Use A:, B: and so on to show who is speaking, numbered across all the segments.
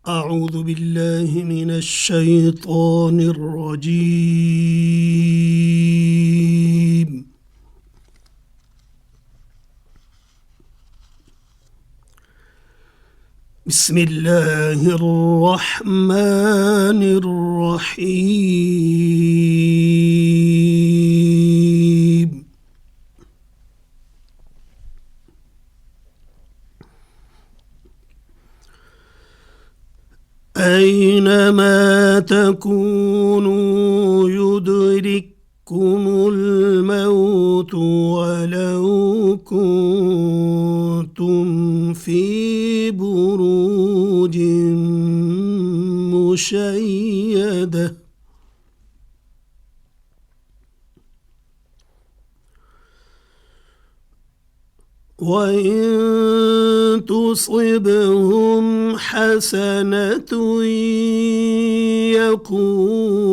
A: أعوذ بالله من الشيطان الرجيم. بسم الله الرحمن الرحيم. أينما تكونوا يدرككم الموت ولو كنتم في بروج مشيدة وإن تصبهم حسنة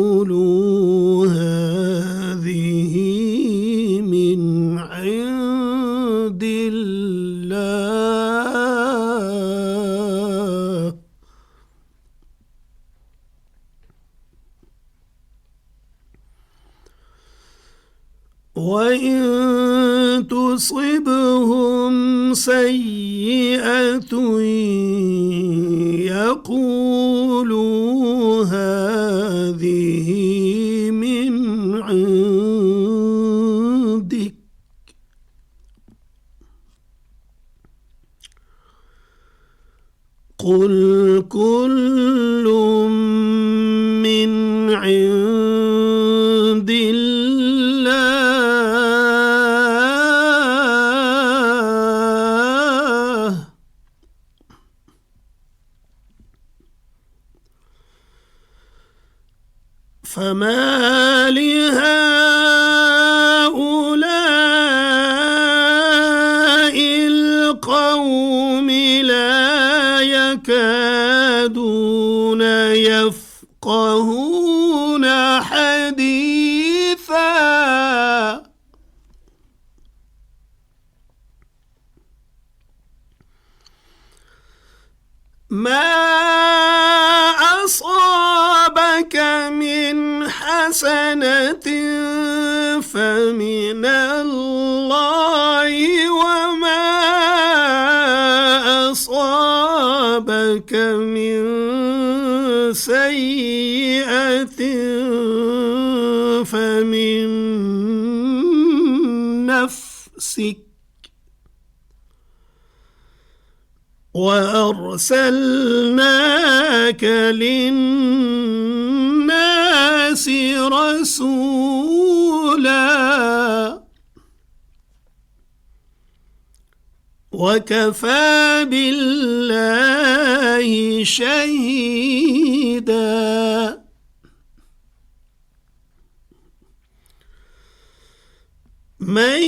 A: يقولوا هذه من عند الله وإن تصبهم سيئة يقولوا هذه من عندك قل كل من عند الله فما لهؤلاء القوم لا يكادون يفقهون حديثا ما أصابك من حسنة فمن الله وما أصابك من سيئة فمن نفسك وأرسلناك للناس رسولا وكفى بالله شهيدا من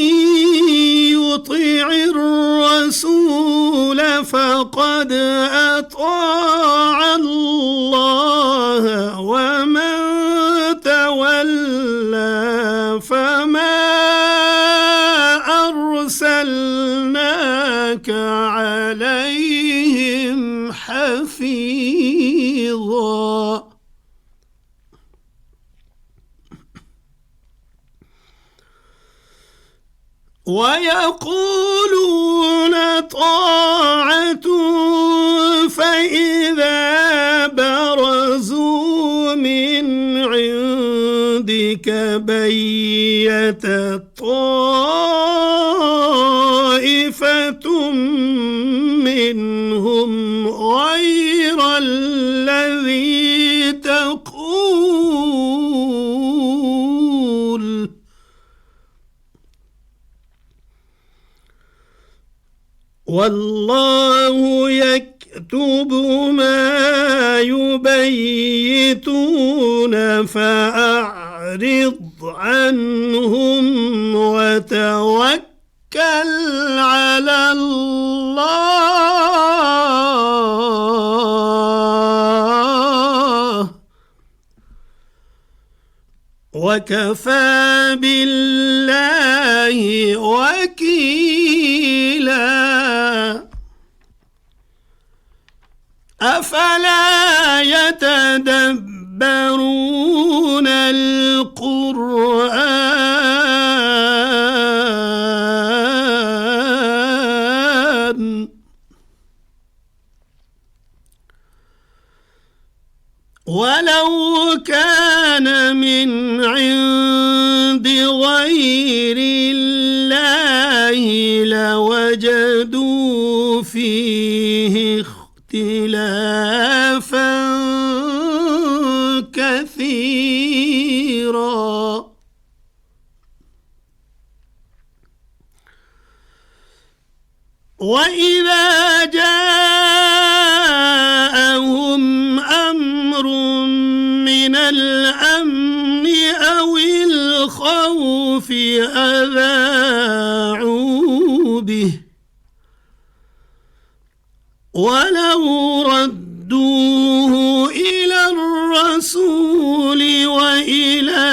A: يطع الرسول فقد أطاع الله ومن تولى فما أرسلناك عليهم حفيظا ويقولون طاعة فإذا برزوا من عندك بيت طائفة منهم غير الذي تقول والله يكتب ما يبيتون فأعرض عنهم وتوكل على الله وكفى بالله وكيلا أفلا يتدبرون القرآن ولو كان من عند غير الله لوجدوا فيه اختلافا كثيرا وإذا جاءهم أمر من الأمن أو الخوف أذاعوا به ولو ردوه إلى الرسول وإلى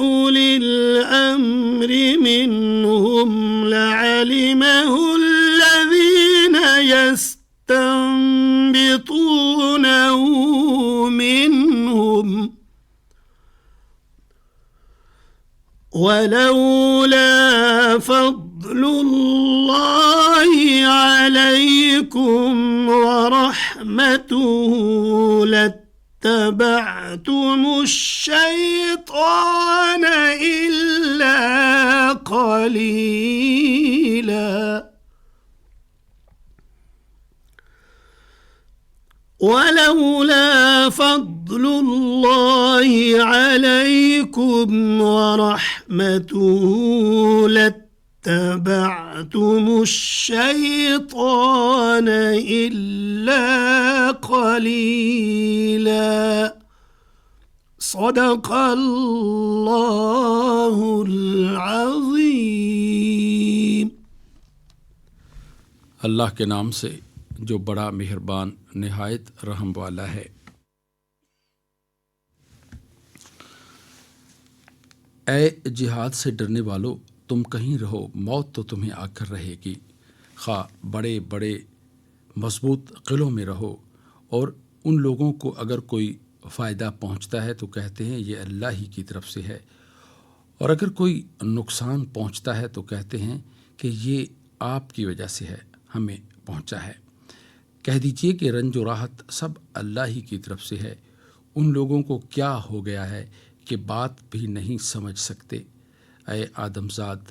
A: أولي الأمر منهم لعلمه الذين يستنبطونه منهم ولولا فضل الله عليكم ورحمته لاتبعتم الشيطان إلا قليلا ولولا فضل الله عليكم ورحمته لاتبعتم الشيطان إلا قليلا صدق الله العظيم.
B: اللہ کے نام سے جو بڑا مہربان نہایت رحم والا ہے. اے جہاد سے ڈرنے والو، تم کہیں رہو، موت تو تمہیں آ کر رہے گی. خواہ بڑے بڑے مضبوط قلعوں میں رہو، اور ان لوگوں کو اگر کوئی فائدہ پہنچتا ہے تو کہتے ہیں یہ اللہ ہی کی طرف سے ہے، اور اگر کوئی نقصان پہنچتا ہے تو کہتے ہیں کہ یہ آپ کی وجہ سے ہے، ہمیں پہنچا ہے. کہہ دیجئے کہ رنج و راحت سب اللہ ہی کی طرف سے ہے. ان لوگوں کو کیا ہو گیا ہے کہ بات بھی نہیں سمجھ سکتے. اے آدم زاد،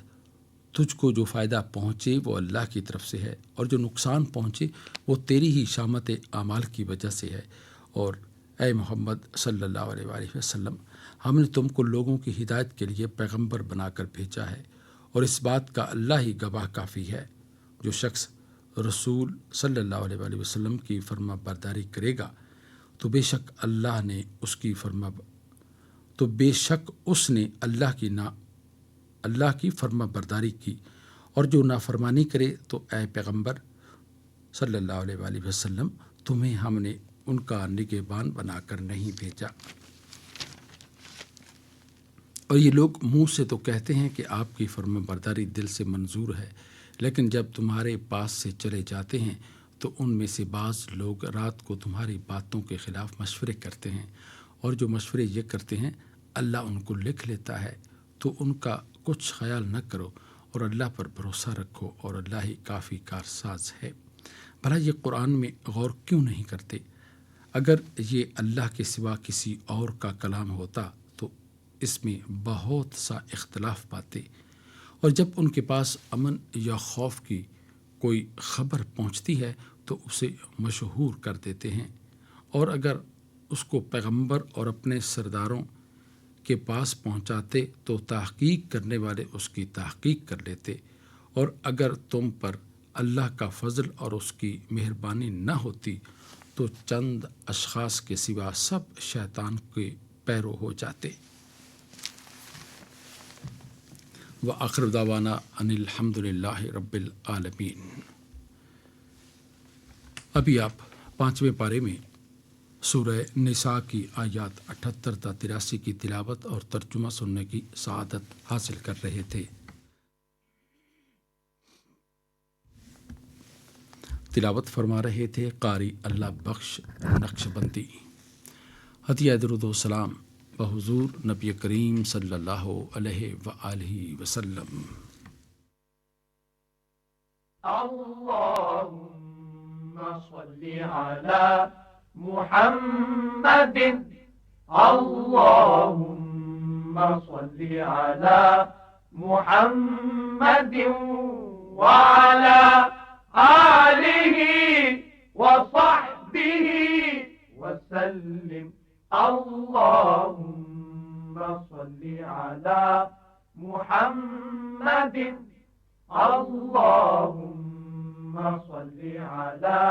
B: تجھ کو جو فائدہ پہنچے وہ اللہ کی طرف سے ہے، اور جو نقصان پہنچے وہ تیری ہی شامت اعمال کی وجہ سے ہے. اور اے محمد صلی اللہ علیہ وآلہ وسلم، ہم نے تم کو لوگوں کی ہدایت کے لیے پیغمبر بنا کر بھیجا ہے، اور اس بات کا اللہ ہی گواہ کافی ہے. جو شخص رسول صلی اللہ علیہ وآلہ وسلم کی فرما برداری کرے گا تو بے شک اس نے اللہ کی فرما برداری کی، اور جو نافرمانی کرے تو اے پیغمبر صلی اللہ علیہ وآلہ وسلم، تمہیں ہم نے ان کا نگہبان بنا کر نہیں بھیجا. اور یہ لوگ منہ سے تو کہتے ہیں کہ آپ کی فرما برداری دل سے منظور ہے، لیکن جب تمہارے پاس سے چلے جاتے ہیں تو ان میں سے بعض لوگ رات کو تمہاری باتوں کے خلاف مشورے کرتے ہیں، اور جو مشورے یہ کرتے ہیں اللہ ان کو لکھ لیتا ہے. تو ان کا کچھ خیال نہ کرو اور اللہ پر بھروسہ رکھو، اور اللہ ہی کافی کارساز ہے. بھلا یہ قرآن میں غور کیوں نہیں کرتے؟ اگر یہ اللہ کے سوا کسی اور کا کلام ہوتا تو اس میں بہت سا اختلاف پاتے، اور جب ان کے پاس امن یا خوف کی کوئی خبر پہنچتی ہے تو اسے مشہور کر دیتے ہیں، اور اگر اس کو پیغمبر اور اپنے سرداروں کے پاس پہنچاتے تو تحقیق کرنے والے اس کی تحقیق کر لیتے. اور اگر تم پر اللہ کا فضل اور اس کی مہربانی نہ ہوتی تو چند اشخاص کے سوا سب شیطان کے پیرو ہو جاتے. وآخر دعوانا ان الحمد للہ رب العالمین. ابھی آپ 5ویں پارے میں سورہ نساء کی آیات 78 تا 83 کی تلاوت اور ترجمہ سننے کی سعادت حاصل کر رہے تھے. تلاوت فرما رہے تھے قاری اللہ بخش نقشبندی۔ ہدیہ درود و سلام بحضور نبی کریم صلی اللہ علیہ وآلہ وسلم۔
C: اللهم صل على محمد اللهم صل على محمد وعلى آله وصحبه وسلم اللهم صل على محمد اللهم صل على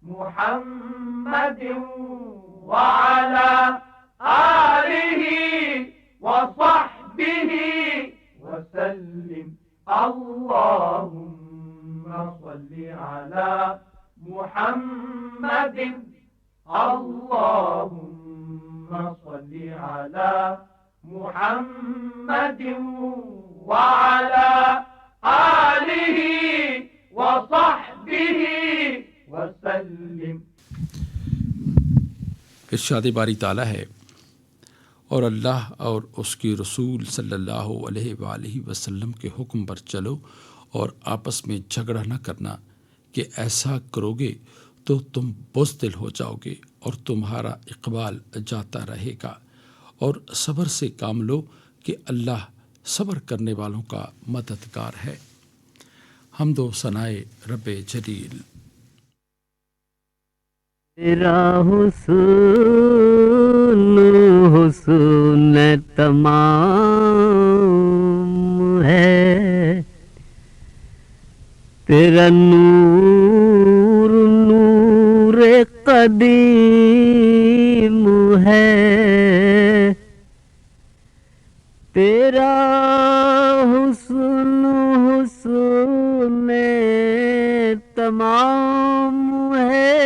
C: محمد وعلى آله وصحبه وسلم اللهم صل على محمد اللهم صل على محمد وعلى آله وصحبه وسلم۔
B: ارشاد باری تعالیٰ ہے، اور اللہ اور اس کی رسول صلی اللہ علیہ وآلہ وسلم کے حکم پر چلو اور آپس میں جھگڑا نہ کرنا کہ ایسا کرو گے تو تم بزدل ہو جاؤ گے اور تمہارا اقبال جاتا رہے گا، اور صبر سے کام لو کہ اللہ صبر کرنے والوں کا مددگار ہے۔ حمد و ثنائے رب جلیل۔
D: تیرا حسن حسن تمام ہے، تیرا نور نور قدیم ہے، تیرا حسن حسن تمام ہے،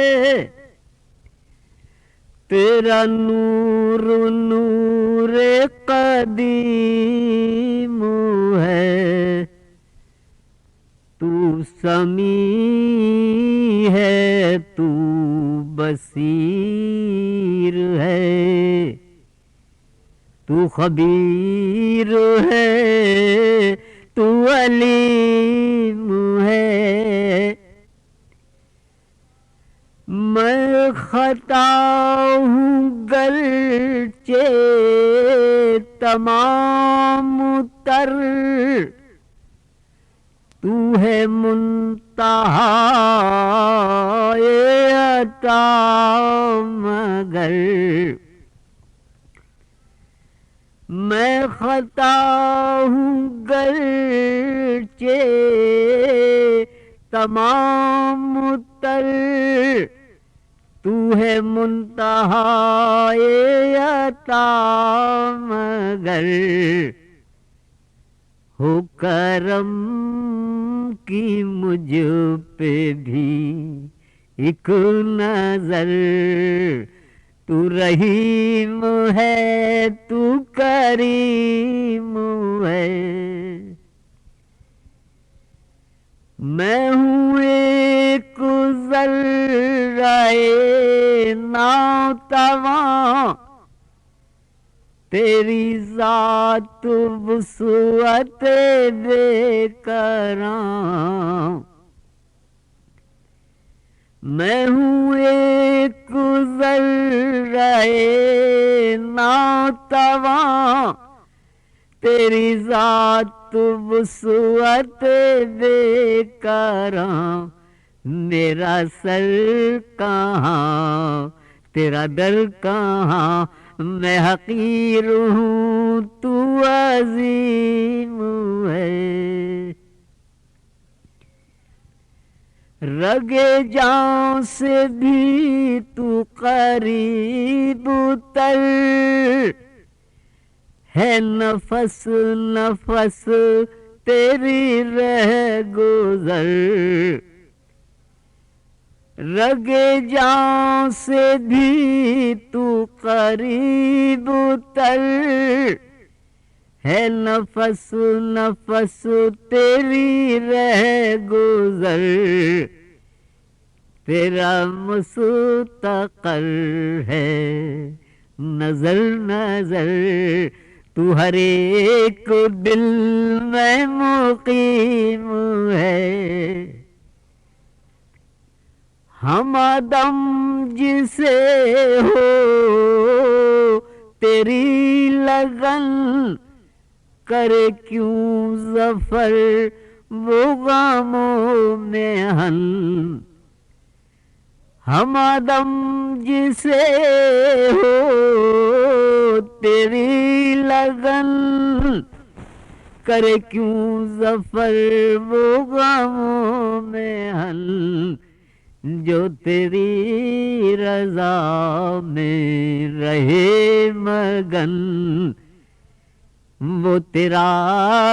D: تیرا نور نور قدیم ہے، تو سمیع ہے تو بصیر ہے، تو خبیر ہے تو علیم ہے، میں خطا ہوں گرچہ تمام تر، تو ہے منتہائے عطا مگر، میں خطا ہوں گرچہ تمام تر، تو ہے منتہائے عطا مگر، ہو کرم کی مجھ پہ بھی ایک نظر، تو رحیم ہے تو کریم ہے، میں ہوں ایک ذرہ ناتواں، تیری ذات وسعت بے کراں، میں ہوں ایک ذرہ ناتواں، تیری ذات وسعت بے کراں، میرا سر کہاں تیرا در کہاں، میں حقیر ہوں تو عظیم ہے، رگے جان سے بھی تو قریب تر ہے، نفس نفس تیری رہ گزر، رگے جان سے بھی تو قریب تر ہے، نفس نفس تیری رہ گزر، تیرا مستقر ہے، نظر نظر تو ہر ایک دل میں مقیم ہے، ہم آدم جسے ہو تیری لگن، کرے کیوں ظفر وہ غموں میں حل، ہم آدم جسے ہو تیری لگن، کرے کیوں ظفر وہ غموں میں حل، جو تیری رضا میں رہے مگن، وہ تیرا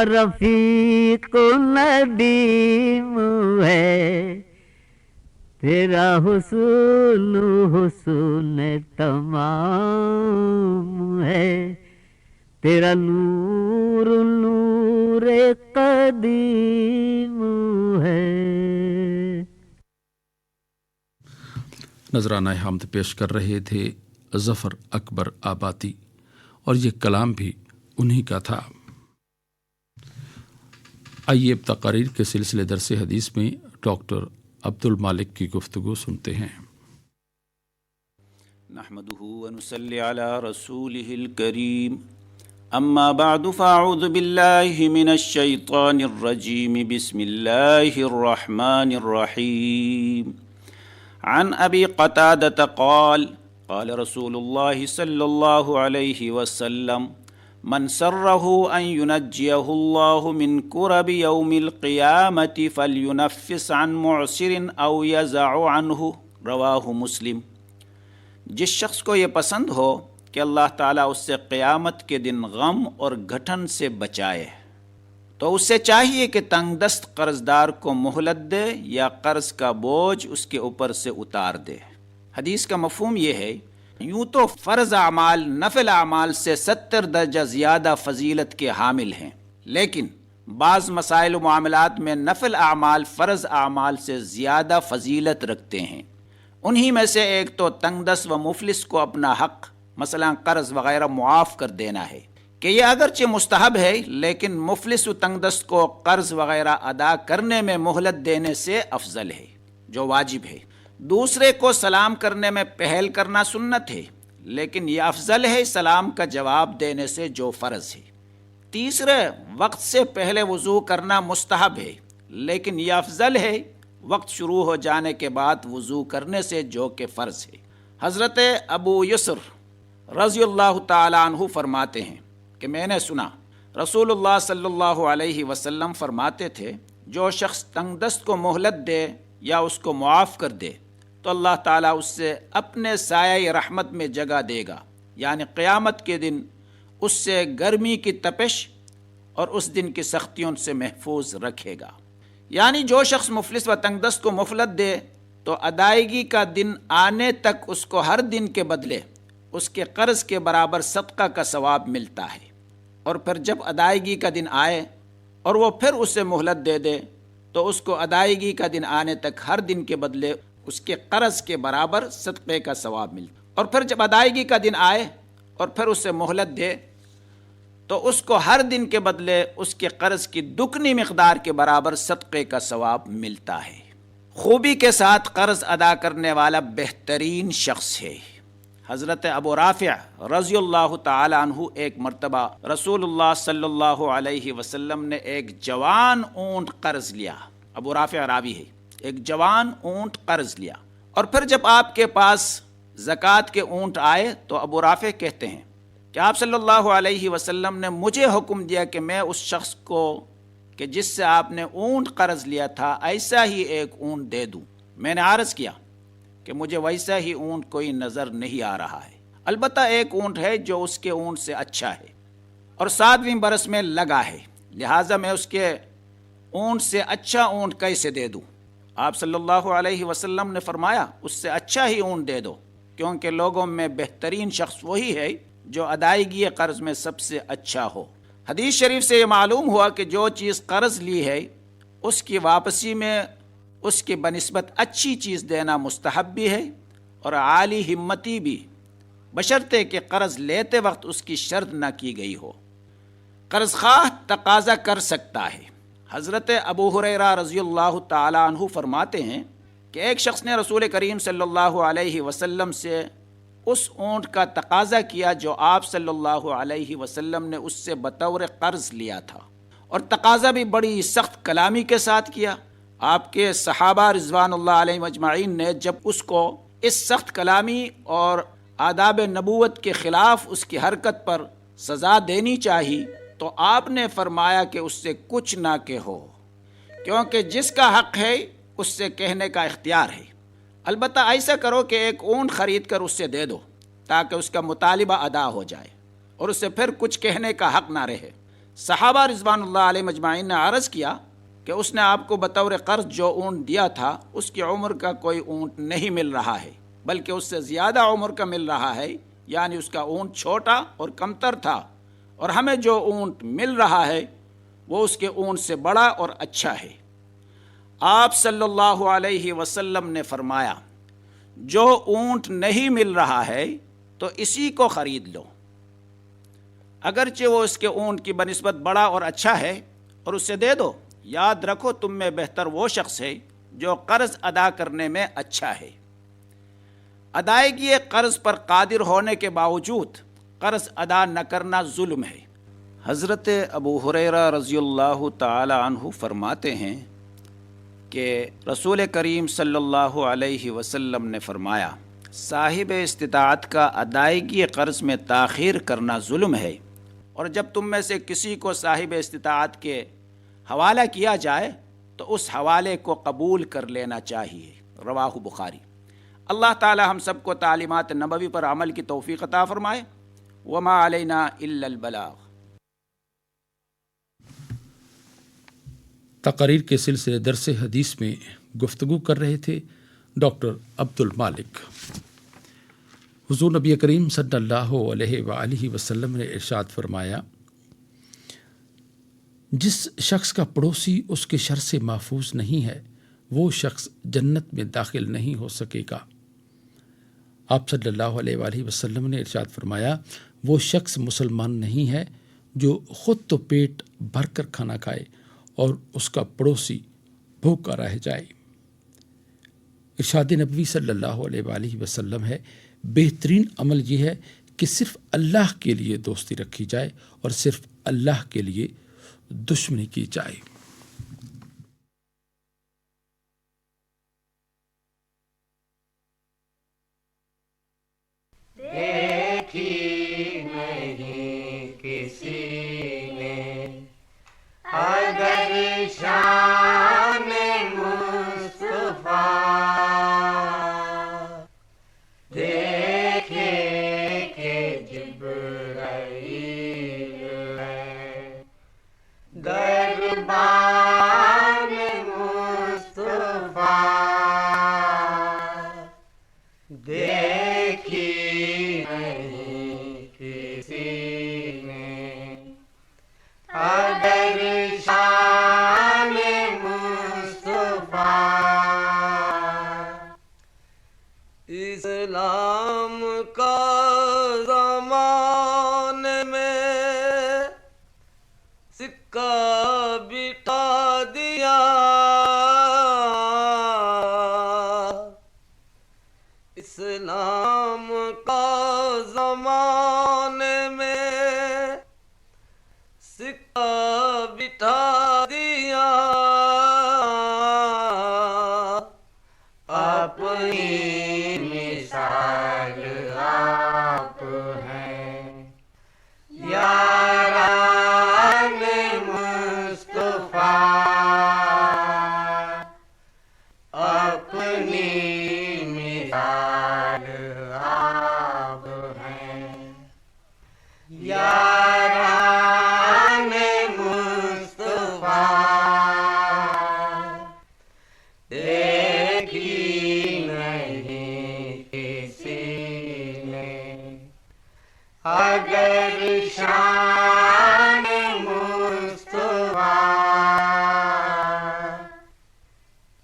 D: رفیق ندیم ہے، تیرا حسن حسن تمام ہے، تیرا نور نور قدیم ہے۔
B: نذرانہ حمد پیش کر رہے تھے ظفر اکبر آبادی، اور یہ کلام بھی انہی کا تھا۔ آئیے اب تقاریر کے سلسلے درس حدیث میں ڈاکٹر عبد المالک کی گفتگو سنتے ہیں۔
E: نحمده ونصلي على رسوله الكريم، اما بعد فاعوذ بالله من الشيطان الرجيم، بسم الله الرحمن الرحيم، عن ابي قتادة قال قال رسول الله صلى الله عليه وسلم، من سره ان ينجيه الله من كرب يوم القيامة فلينفس عن معسر او يزع عنه، رواہ مسلم۔ جس شخص کو یہ پسند ہو کہ اللہ تعالیٰ اس سے قیامت کے دن غم اور گھٹن سے بچائے، تو اس سے چاہیے کہ تنگ دست قرض دار کو مہلت دے یا قرض کا بوجھ اس کے اوپر سے اتار دے۔ حدیث کا مفہوم یہ ہے، یوں تو فرض اعمال نفل اعمال سے 70 درجہ زیادہ فضیلت کے حامل ہیں، لیکن بعض مسائل و معاملات میں نفل اعمال فرض اعمال سے زیادہ فضیلت رکھتے ہیں۔ انہی میں سے ایک تو تنگ دست و مفلس کو اپنا حق مثلا قرض وغیرہ معاف کر دینا ہے، کہ یہ اگرچہ مستحب ہے لیکن مفلس و تنگ دست کو قرض وغیرہ ادا کرنے میں مہلت دینے سے افضل ہے، جو واجب ہے۔ دوسرے کو سلام کرنے میں پہل کرنا سنت ہے، لیکن یہ افضل ہے سلام کا جواب دینے سے، جو فرض ہے۔ تیسرے، وقت سے پہلے وضو کرنا مستحب ہے، لیکن یہ افضل ہے وقت شروع ہو جانے کے بعد وضو کرنے سے، جو کہ فرض ہے۔ حضرت ابو یسر رضی اللہ تعالی عنہ فرماتے ہیں کہ میں نے سنا رسول اللہ صلی اللہ علیہ وسلم فرماتے تھے، جو شخص تنگ دست کو مہلت دے یا اس کو معاف کر دے تو اللہ تعالیٰ اس سے اپنے سایہ رحمت میں جگہ دے گا، یعنی قیامت کے دن اس سے گرمی کی تپش اور اس دن کی سختیوں سے محفوظ رکھے گا۔ یعنی جو شخص مفلس و تنگ دست کو مہلت دے تو ادائیگی کا دن آنے تک اس کو ہر دن کے بدلے اس کے قرض کے برابر صدقہ کا ثواب ملتا ہے، اور پھر جب ادائیگی کا دن آئے اور وہ پھر اسے مہلت دے دے تو اس کو ادائیگی کا دن آنے تک ہر دن کے بدلے اس کے قرض کے برابر صدقے کا ثواب ملتا، اور پھر جب ادائیگی کا دن آئے اور پھر اسے مہلت دے تو اس کو ہر دن کے بدلے اس کے قرض کی دگنی مقدار کے برابر صدقے کا ثواب ملتا ہے۔ خوبی کے ساتھ قرض ادا کرنے والا بہترین شخص ہے۔ حضرت ابو رافع رضی اللہ تعالی عنہ ایک مرتبہ رسول اللہ صلی اللہ علیہ وسلم نے ایک جوان اونٹ قرض لیا۔ ابو رافع راوی ہے، ایک جوان اونٹ قرض لیا، اور پھر جب آپ کے پاس زکوٰۃ کے اونٹ آئے تو ابو رافع کہتے ہیں کہ آپ صلی اللہ علیہ وسلم نے مجھے حکم دیا کہ میں اس شخص کو کہ جس سے آپ نے اونٹ قرض لیا تھا ایسا ہی ایک اونٹ دے دوں۔ میں نے عرض کیا کہ مجھے ویسا ہی اونٹ کوئی نظر نہیں آ رہا ہے، البتہ ایک اونٹ ہے جو اس کے اونٹ سے اچھا ہے اور 7ویں برس میں لگا ہے، لہٰذا میں اس کے اونٹ سے اچھا اونٹ کیسے دے دوں؟ آپ صلی اللہ علیہ وسلم نے فرمایا اس سے اچھا ہی اونٹ دے دو، کیونکہ لوگوں میں بہترین شخص وہی ہے جو ادائیگی قرض میں سب سے اچھا ہو۔ حدیث شریف سے یہ معلوم ہوا کہ جو چیز قرض لی ہے اس کی واپسی میں اس کی بنسبت اچھی چیز دینا مستحب بھی ہے اور عالی ہمتی بھی، بشرطے کہ قرض لیتے وقت اس کی شرط نہ کی گئی ہو۔ قرض خواہ تقاضا کر سکتا ہے۔ حضرت ابو ہریرہ رضی اللہ تعالی عنہ فرماتے ہیں کہ ایک شخص نے رسول کریم صلی اللہ علیہ وسلم سے اس اونٹ کا تقاضا کیا جو آپ صلی اللہ علیہ وسلم نے اس سے بطور قرض لیا تھا، اور تقاضا بھی بڑی سخت کلامی کے ساتھ کیا۔ آپ کے صحابہ رضوان اللہ علیہم اجمعین نے جب اس کو اس سخت کلامی اور آداب نبوت کے خلاف اس کی حرکت پر سزا دینی چاہی تو آپ نے فرمایا کہ اس سے کچھ نہ کہو، کیونکہ جس کا حق ہے اس سے کہنے کا اختیار ہے۔ البتہ ایسا کرو کہ ایک اونٹ خرید کر اس سے دے دو تاکہ اس کا مطالبہ ادا ہو جائے اور اسے پھر کچھ کہنے کا حق نہ رہے۔ صحابہ رضوان اللہ علیہ مجمعین نے عرض کیا کہ اس نے آپ کو بطور قرض جو اونٹ دیا تھا اس کی عمر کا کوئی اونٹ نہیں مل رہا ہے، بلکہ اس سے زیادہ عمر کا مل رہا ہے، یعنی اس کا اونٹ چھوٹا اور کمتر تھا، اور ہمیں جو اونٹ مل رہا ہے وہ اس کے اونٹ سے بڑا اور اچھا ہے۔ آپ صلی اللہ علیہ وسلم نے فرمایا، جو اونٹ نہیں مل رہا ہے تو اسی کو خرید لو، اگرچہ وہ اس کے اونٹ کی بنسبت بڑا اور اچھا ہے، اور اسے دے دو۔ یاد رکھو تم میں بہتر وہ شخص ہے جو قرض ادا کرنے میں اچھا ہے۔ ادائیگی قرض پر قادر ہونے کے باوجود قرض ادا نہ کرنا ظلم ہے۔ حضرت ابو ہریرہ رضی اللہ تعالی عنہ فرماتے ہیں کہ رسول کریم صلی اللہ علیہ وسلم نے فرمایا، صاحب استطاعت کا ادائیگی قرض میں تاخیر کرنا ظلم ہے، اور جب تم میں سے کسی کو صاحب استطاعت کے حوالہ کیا جائے تو اس حوالے کو قبول کر لینا چاہیے۔ رواہ بخاری۔ اللہ تعالی ہم سب کو تعلیمات نبوی پر عمل کی توفیق عطا فرمائے۔ وما علینا الا البلاغ۔
B: تقاریر کے سلسلے درس حدیث میں گفتگو کر رہے تھے ڈاکٹر عبد المالک۔ حضور نبی کریم صلی اللہ علیہ وآلہ وسلم نے ارشاد فرمایا، جس شخص کا پڑوسی اس کے شر سے محفوظ نہیں ہے وہ شخص جنت میں داخل نہیں ہو سکے گا۔ آپ صلی اللہ علیہ وآلہ وسلم نے ارشاد فرمایا، وہ شخص مسلمان نہیں ہے جو خود تو پیٹ بھر کر کھانا کھائے اور اس کا پڑوسی بھوکا رہ جائے۔ ارشاد نبوی صلی اللہ علیہ وآلہ وسلم ہے، بہترین عمل یہ ہے کہ صرف اللہ کے لیے دوستی رکھی جائے اور صرف اللہ کے لیے دشمنی کی جائے۔
C: دیکھی نہیں کسی نے اگر شان مصطفیٰ، دیکھے کہ جبرائیل ہے دربان مصطفیٰ، دیکھی نہیں کسی نے اگر شان مصطفیٰ۔ اسلام کا زمانے میں سکہ بٹھا دیا، اسلام کا زمانے میں سکہ بٹھا دیا، اپنی مثال آپ ہیں یاران مصطفیٰ، اپنی مثال آپ ہیں یاران مصطفیٰ، دیکھی نہیں کسی نے اگر شان مصطفیٰ۔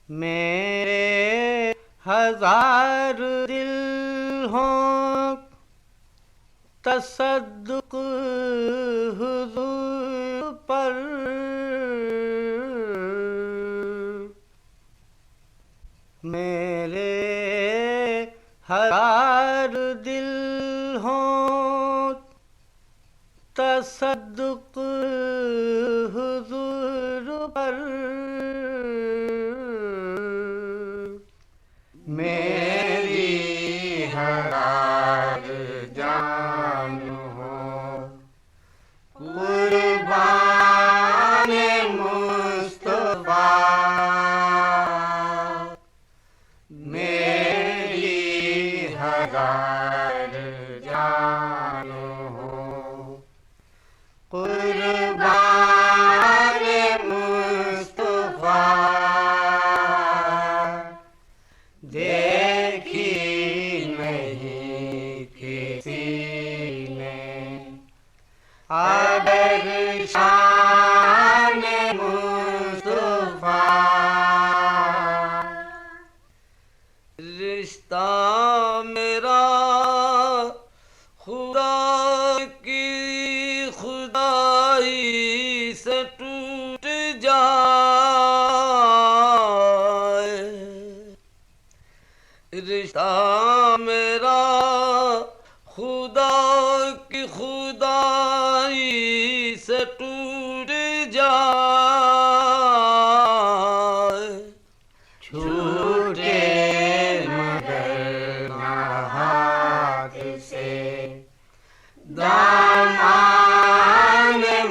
C: میں ہوں تصدق حضور پر، میرے ہر دل ہوں تصدق حضور پر، میری ہر جان ہو قربان مصطفیٰ، میری ہر جان ہو قربان مصطفیٰ، دیکھی نہیں کسی نے اگر شان مصطفیٰ، رشتہ میرا خدا کی خدائی سے ٹوٹ جائے، رشتہ میرا خدا کی خدائی سے ٹوٹ جائے، چھوٹے مگر نہ ہاتھ سے دامان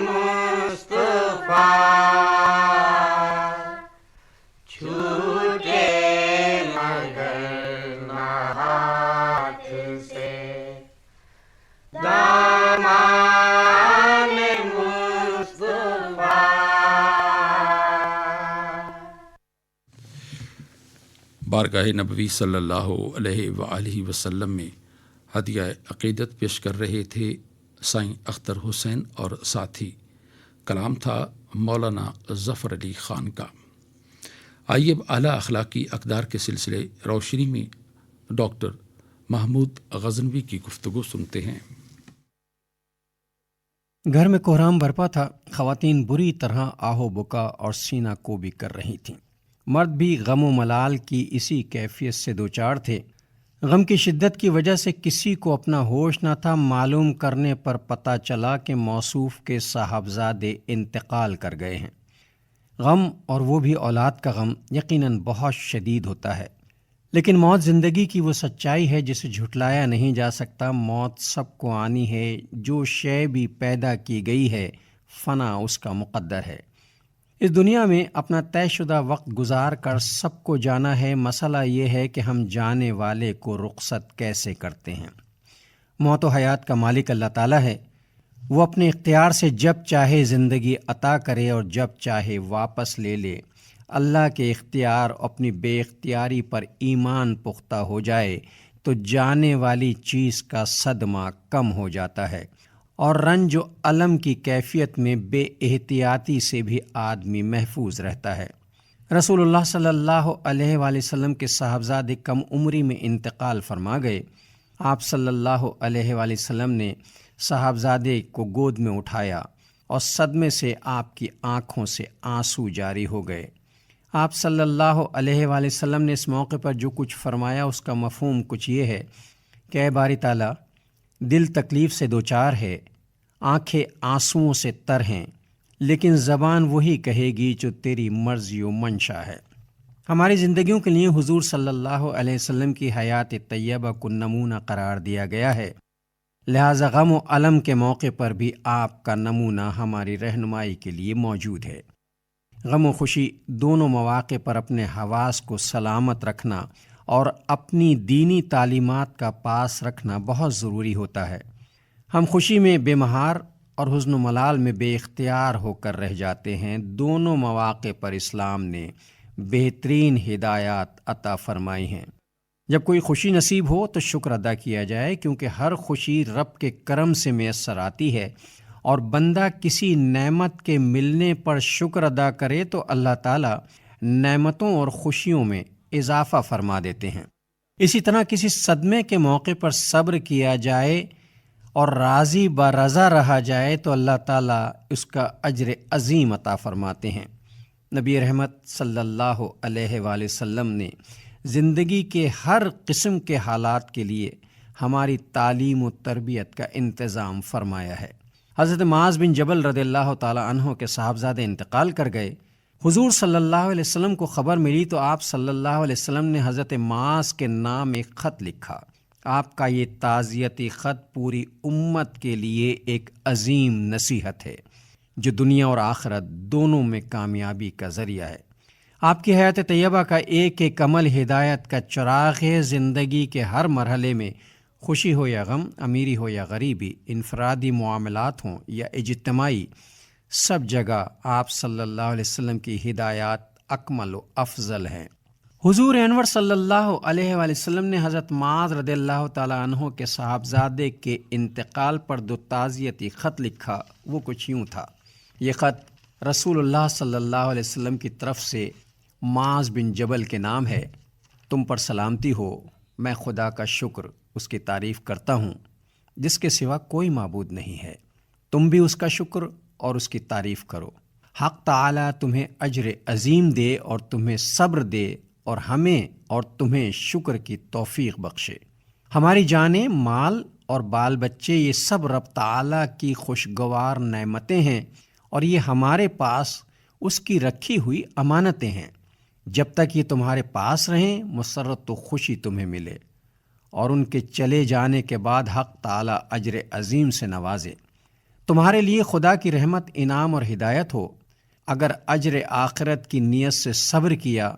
C: مصطفیٰ، چھوٹے مگر نہ ہاتھ سے دامان مصطفیٰ۔
B: بارگاہ نبوی صلی اللہ علیہ وآلہ وسلم میں ہدیہ عقیدت پیش کر رہے تھے سائیں اختر حسین اور ساتھی، کلام تھا مولانا ظفر علی خان کا۔ آئیے اب اعلیٰ اخلاقی اقدار کے سلسلے روشنی میں ڈاکٹر محمود غزنوی کی گفتگو سنتے ہیں۔
F: گھر میں کوہرام برپا تھا، خواتین بری طرح آہو بکا اور سینہ کو بھی کر رہی تھیں، مرد بھی غم و ملال کی اسی کیفیت سے دوچار تھے۔ غم کی شدت کی وجہ سے کسی کو اپنا ہوش نہ تھا، معلوم کرنے پر پتہ چلا کہ موصوف کے صاحبزادے انتقال کر گئے ہیں۔ غم، اور وہ بھی اولاد کا غم، یقیناً بہت شدید ہوتا ہے، لیکن موت زندگی کی وہ سچائی ہے جسے جھٹلایا نہیں جا سکتا۔ موت سب کو آنی ہے، جو شے بھی پیدا کی گئی ہے فنا اس کا مقدر ہے۔ اس دنیا میں اپنا طے شدہ وقت گزار کر سب کو جانا ہے، مسئلہ یہ ہے کہ ہم جانے والے کو رخصت کیسے کرتے ہیں۔ موت و حیات کا مالک اللہ تعالیٰ ہے، وہ اپنے اختیار سے جب چاہے زندگی عطا کرے اور جب چاہے واپس لے لے۔ اللہ کے اختیار اپنی بے اختیاری پر ایمان پختہ ہو جائے تو جانے والی چیز کا صدمہ کم ہو جاتا ہے، اور رنج و الم کی کیفیت میں بے احتیاطی سے بھی آدمی محفوظ رہتا ہے۔ رسول اللہ صلی اللہ علیہ وآلہ وسلم کے صاحبزادے کم عمری میں انتقال فرما گئے۔ آپ صلی اللہ علیہ وآلہ وسلم نے صاحبزادے کو گود میں اٹھایا اور صدمے سے آپ کی آنکھوں سے آنسو جاری ہو گئے۔ آپ صلی اللہ علیہ وآلہ وسلم نے اس موقع پر جو کچھ فرمایا اس کا مفہوم کچھ یہ ہے کہ اے باری تعالیٰ، دل تکلیف سے دوچار ہے، آنکھیں آنسوؤں سے تر ہیں، لیکن زبان وہی کہے گی جو تیری مرضی و منشا ہے۔ ہماری زندگیوں کے لیے حضور صلی اللہ علیہ وسلم کی حیات طیبہ کو نمونہ قرار دیا گیا ہے، لہٰذا غم و الم کے موقع پر بھی آپ کا نمونہ ہماری رہنمائی کے لیے موجود ہے۔ غم و خوشی دونوں مواقع پر اپنے حواس کو سلامت رکھنا اور اپنی دینی تعلیمات کا پاس رکھنا بہت ضروری ہوتا ہے۔ ہم خوشی میں بے مہار اور حزن و ملال میں بے اختیار ہو کر رہ جاتے ہیں۔ دونوں مواقع پر اسلام نے بہترین ہدایات عطا فرمائی ہیں۔ جب کوئی خوشی نصیب ہو تو شکر ادا کیا جائے، کیونکہ ہر خوشی رب کے کرم سے میسر آتی ہے، اور بندہ کسی نعمت کے ملنے پر شکر ادا کرے تو اللہ تعالیٰ نعمتوں اور خوشیوں میں اضافہ فرما دیتے ہیں۔ اسی طرح کسی صدمے کے موقع پر صبر کیا جائے اور راضی برضا رہا جائے تو اللہ تعالیٰ اس کا اجر عظیم عطا فرماتے ہیں۔ نبی رحمت صلی اللہ علیہ وآلہ وسلم نے زندگی کے ہر قسم کے حالات کے لیے ہماری تعلیم و تربیت کا انتظام فرمایا ہے۔ حضرت معاذ بن جبل رضی اللہ تعالی عنہ کے صاحبزادے انتقال کر گئے۔ حضور صلی اللہ علیہ وسلم کو خبر ملی تو آپ صلی اللہ علیہ وسلم نے حضرت معاذ کے نام ایک خط لکھا۔ آپ کا یہ تعزیتی خط پوری امت کے لیے ایک عظیم نصیحت ہے جو دنیا اور آخرت دونوں میں کامیابی کا ذریعہ ہے۔ آپ کی حیات طیبہ کا ایک ایک عمل ہدایت کا چراغ ہے۔ زندگی کے ہر مرحلے میں خوشی ہو یا غم، امیری ہو یا غریبی، انفرادی معاملات ہوں یا اجتماعی، سب جگہ آپ صلی اللہ علیہ وسلم کی ہدایات اکمل و افضل ہیں۔ حضور انور صلی اللہ علیہ وآلہ وسلم نے حضرت معاذ رضی اللہ تعالیٰ عنہ کے صاحبزادے کے انتقال پر جو تعزیتی خط لکھا وہ کچھ یوں تھا۔ یہ خط رسول اللہ صلی اللہ علیہ وسلم کی طرف سے معاذ بن جبل کے نام ہے۔ تم پر سلامتی ہو، میں خدا کا شکر، اس کی تعریف کرتا ہوں جس کے سوا کوئی معبود نہیں ہے۔ تم بھی اس کا شکر اور اس کی تعریف کرو۔ حق تعالیٰ تمہیں اجر عظیم دے اور تمہیں صبر دے اور ہمیں اور تمہیں شکر کی توفیق بخشے۔ ہماری جانیں، مال اور بال بچے یہ سب رب تعالیٰ کی خوشگوار نعمتیں ہیں اور یہ ہمارے پاس اس کی رکھی ہوئی امانتیں ہیں۔ جب تک یہ تمہارے پاس رہیں مسرت و خوشی تمہیں ملے، اور ان کے چلے جانے کے بعد حق تعالیٰ اجر عظیم سے نوازے۔ تمہارے لیے خدا کی رحمت، انعام اور ہدایت ہو۔ اگر اجر آخرت کی نیت سے صبر کیا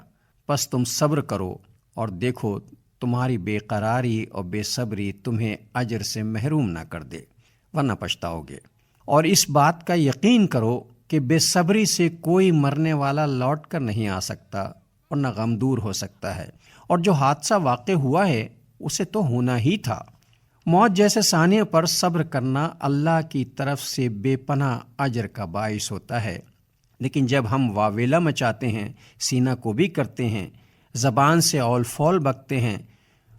F: پس تم صبر کرو اور دیکھو تمہاری بے قراری اور بے صبری تمہیں اجر سے محروم نہ کر دے، ورنہ پچھتاؤ گے۔ اور اس بات کا یقین کرو کہ بے صبری سے کوئی مرنے والا لوٹ کر نہیں آ سکتا اور نہ غم دور ہو سکتا ہے، اور جو حادثہ واقع ہوا ہے اسے تو ہونا ہی تھا۔ موت جیسے سانحے پر صبر کرنا اللہ کی طرف سے بے پناہ اجر کا باعث ہوتا ہے، لیکن جب ہم واویلا مچاتے ہیں، سینہ کو بھی کرتے ہیں، زبان سے اول فول بکتے ہیں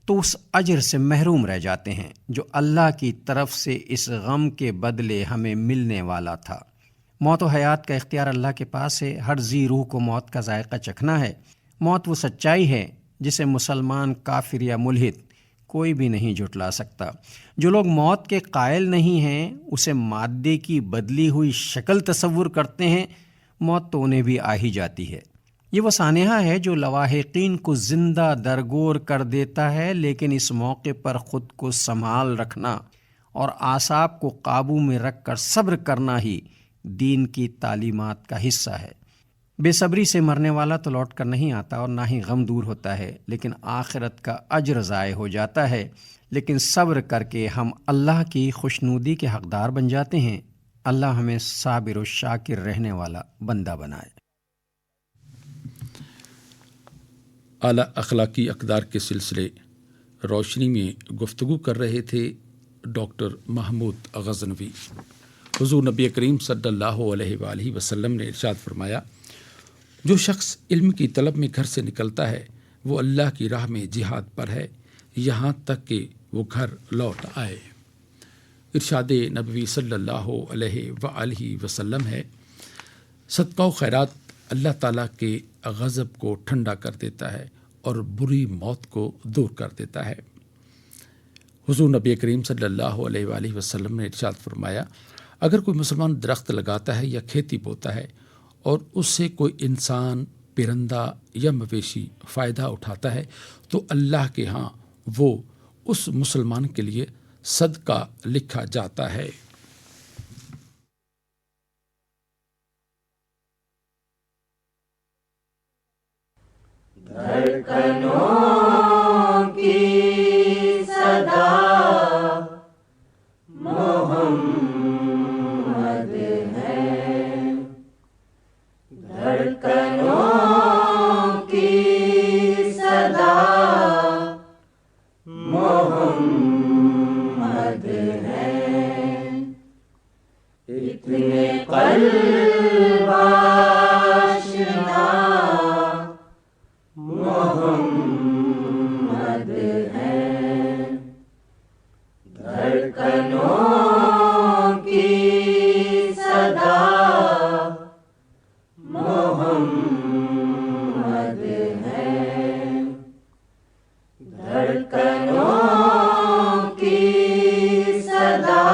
F: تو اس اجر سے محروم رہ جاتے ہیں جو اللہ کی طرف سے اس غم کے بدلے ہمیں ملنے والا تھا۔ موت و حیات کا اختیار اللہ کے پاس ہے۔ ہر ذی روح کو موت کا ذائقہ چکھنا ہے۔ موت وہ سچائی ہے جسے مسلمان، کافر یا ملحد کوئی بھی نہیں جھٹلا سکتا۔ جو لوگ موت کے قائل نہیں ہیں اسے مادے کی بدلی ہوئی شکل تصور کرتے ہیں، موت تو انہیں بھی آ ہی جاتی ہے۔ یہ وہ سانحہ ہے جو لواحقین کو زندہ درگور کر دیتا ہے، لیکن اس موقع پر خود کو سنبھال رکھنا اور اعصاب کو قابو میں رکھ کر صبر کرنا ہی دین کی تعلیمات کا حصہ ہے۔ بے صبری سے مرنے والا تو لوٹ کر نہیں آتا اور نہ ہی غم دور ہوتا ہے، لیکن آخرت کا اجر ضائع ہو جاتا ہے۔ لیکن صبر کر کے ہم اللہ کی خوشنودی کے حقدار بن جاتے ہیں۔ اللہ ہمیں صابر و شاکر رہنے والا بندہ بنائے۔
B: اعلیٰ اخلاقی اقدار کے سلسلے روشنی میں گفتگو کر رہے تھے ڈاکٹر محمود غزنوی۔ حضور نبی کریم صلی اللہ علیہ وآلہ وسلم نے ارشاد فرمایا، جو شخص علم کی طلب میں گھر سے نکلتا ہے وہ اللہ کی راہ میں جہاد پر ہے یہاں تک کہ وہ گھر لوٹ آئے۔ ارشاد نبوی صلی اللہ علیہ وآلہ وسلم ہے، صدقہ و خیرات اللہ تعالیٰ کے غضب کو ٹھنڈا کر دیتا ہے اور بری موت کو دور کر دیتا ہے۔ حضور نبی کریم صلی اللہ علیہ وآلہ وسلم نے ارشاد فرمایا، اگر کوئی مسلمان درخت لگاتا ہے یا کھیتی بوتا ہے اور اس سے کوئی انسان، پرندہ یا مویشی فائدہ اٹھاتا ہے تو اللہ کے ہاں وہ اس مسلمان کے لیے صدقہ لکھا جاتا ہے۔
C: دھڑکنوں کی صدا محمد ہے، دھڑکنوں کی صدا محمد ہے، اتنے قلب آشنا محمد دھڑکنوں کی صدا محمد ہے، دھڑکنوں کی صدا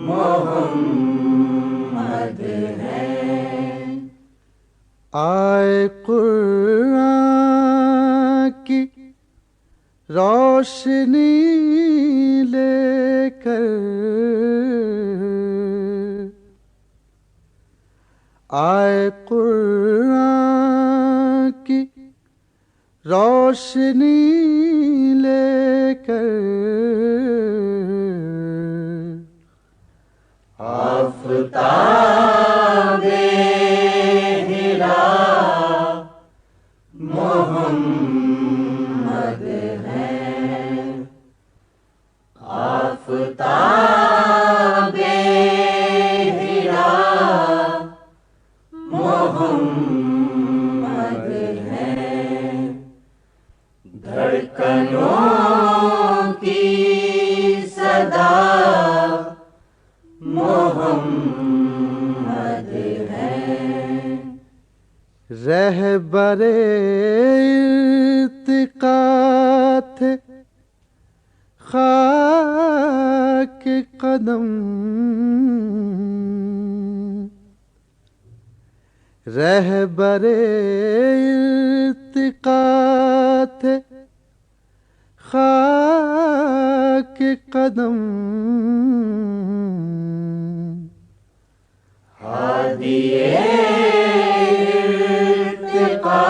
C: محمد ہے۔
G: آئے قرآن کی روشنی لے کر، آئے قرآن کی روشنی لے کر،
C: آفتاب ہرا محمد ہے، آفتاب ہرا محمد ہے، دھڑکنوں کی صدا محمد ہے۔
G: رہبر ارتقا تھے خاک قدم، رہبر ارتقا تھے خاک قدم،
C: ہادی ارتقا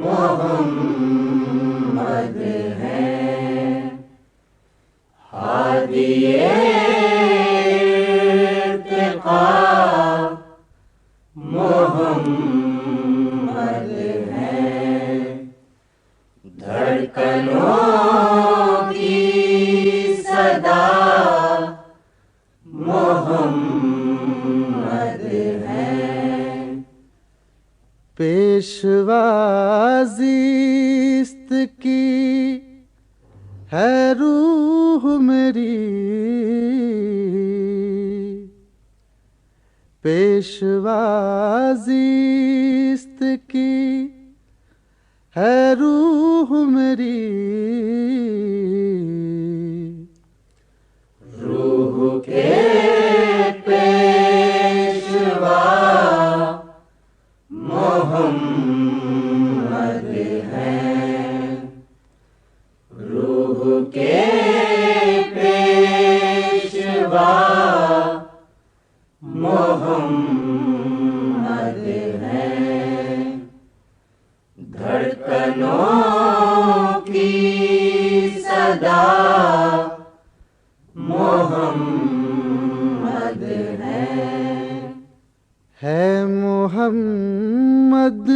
C: محمد ہے، ہادی ارتقا محمد ہے، دھڑکنوں کی صدا محمد ہے۔
G: پیشوا زیست کی ہے روح میری، پیشوا زیست کی ہے روح میری،
C: روح کے پیشوا محمد ہے، روح کے پیشوا محمد ہے، دھڑکنوں کی صدا محمد
G: ہے محمد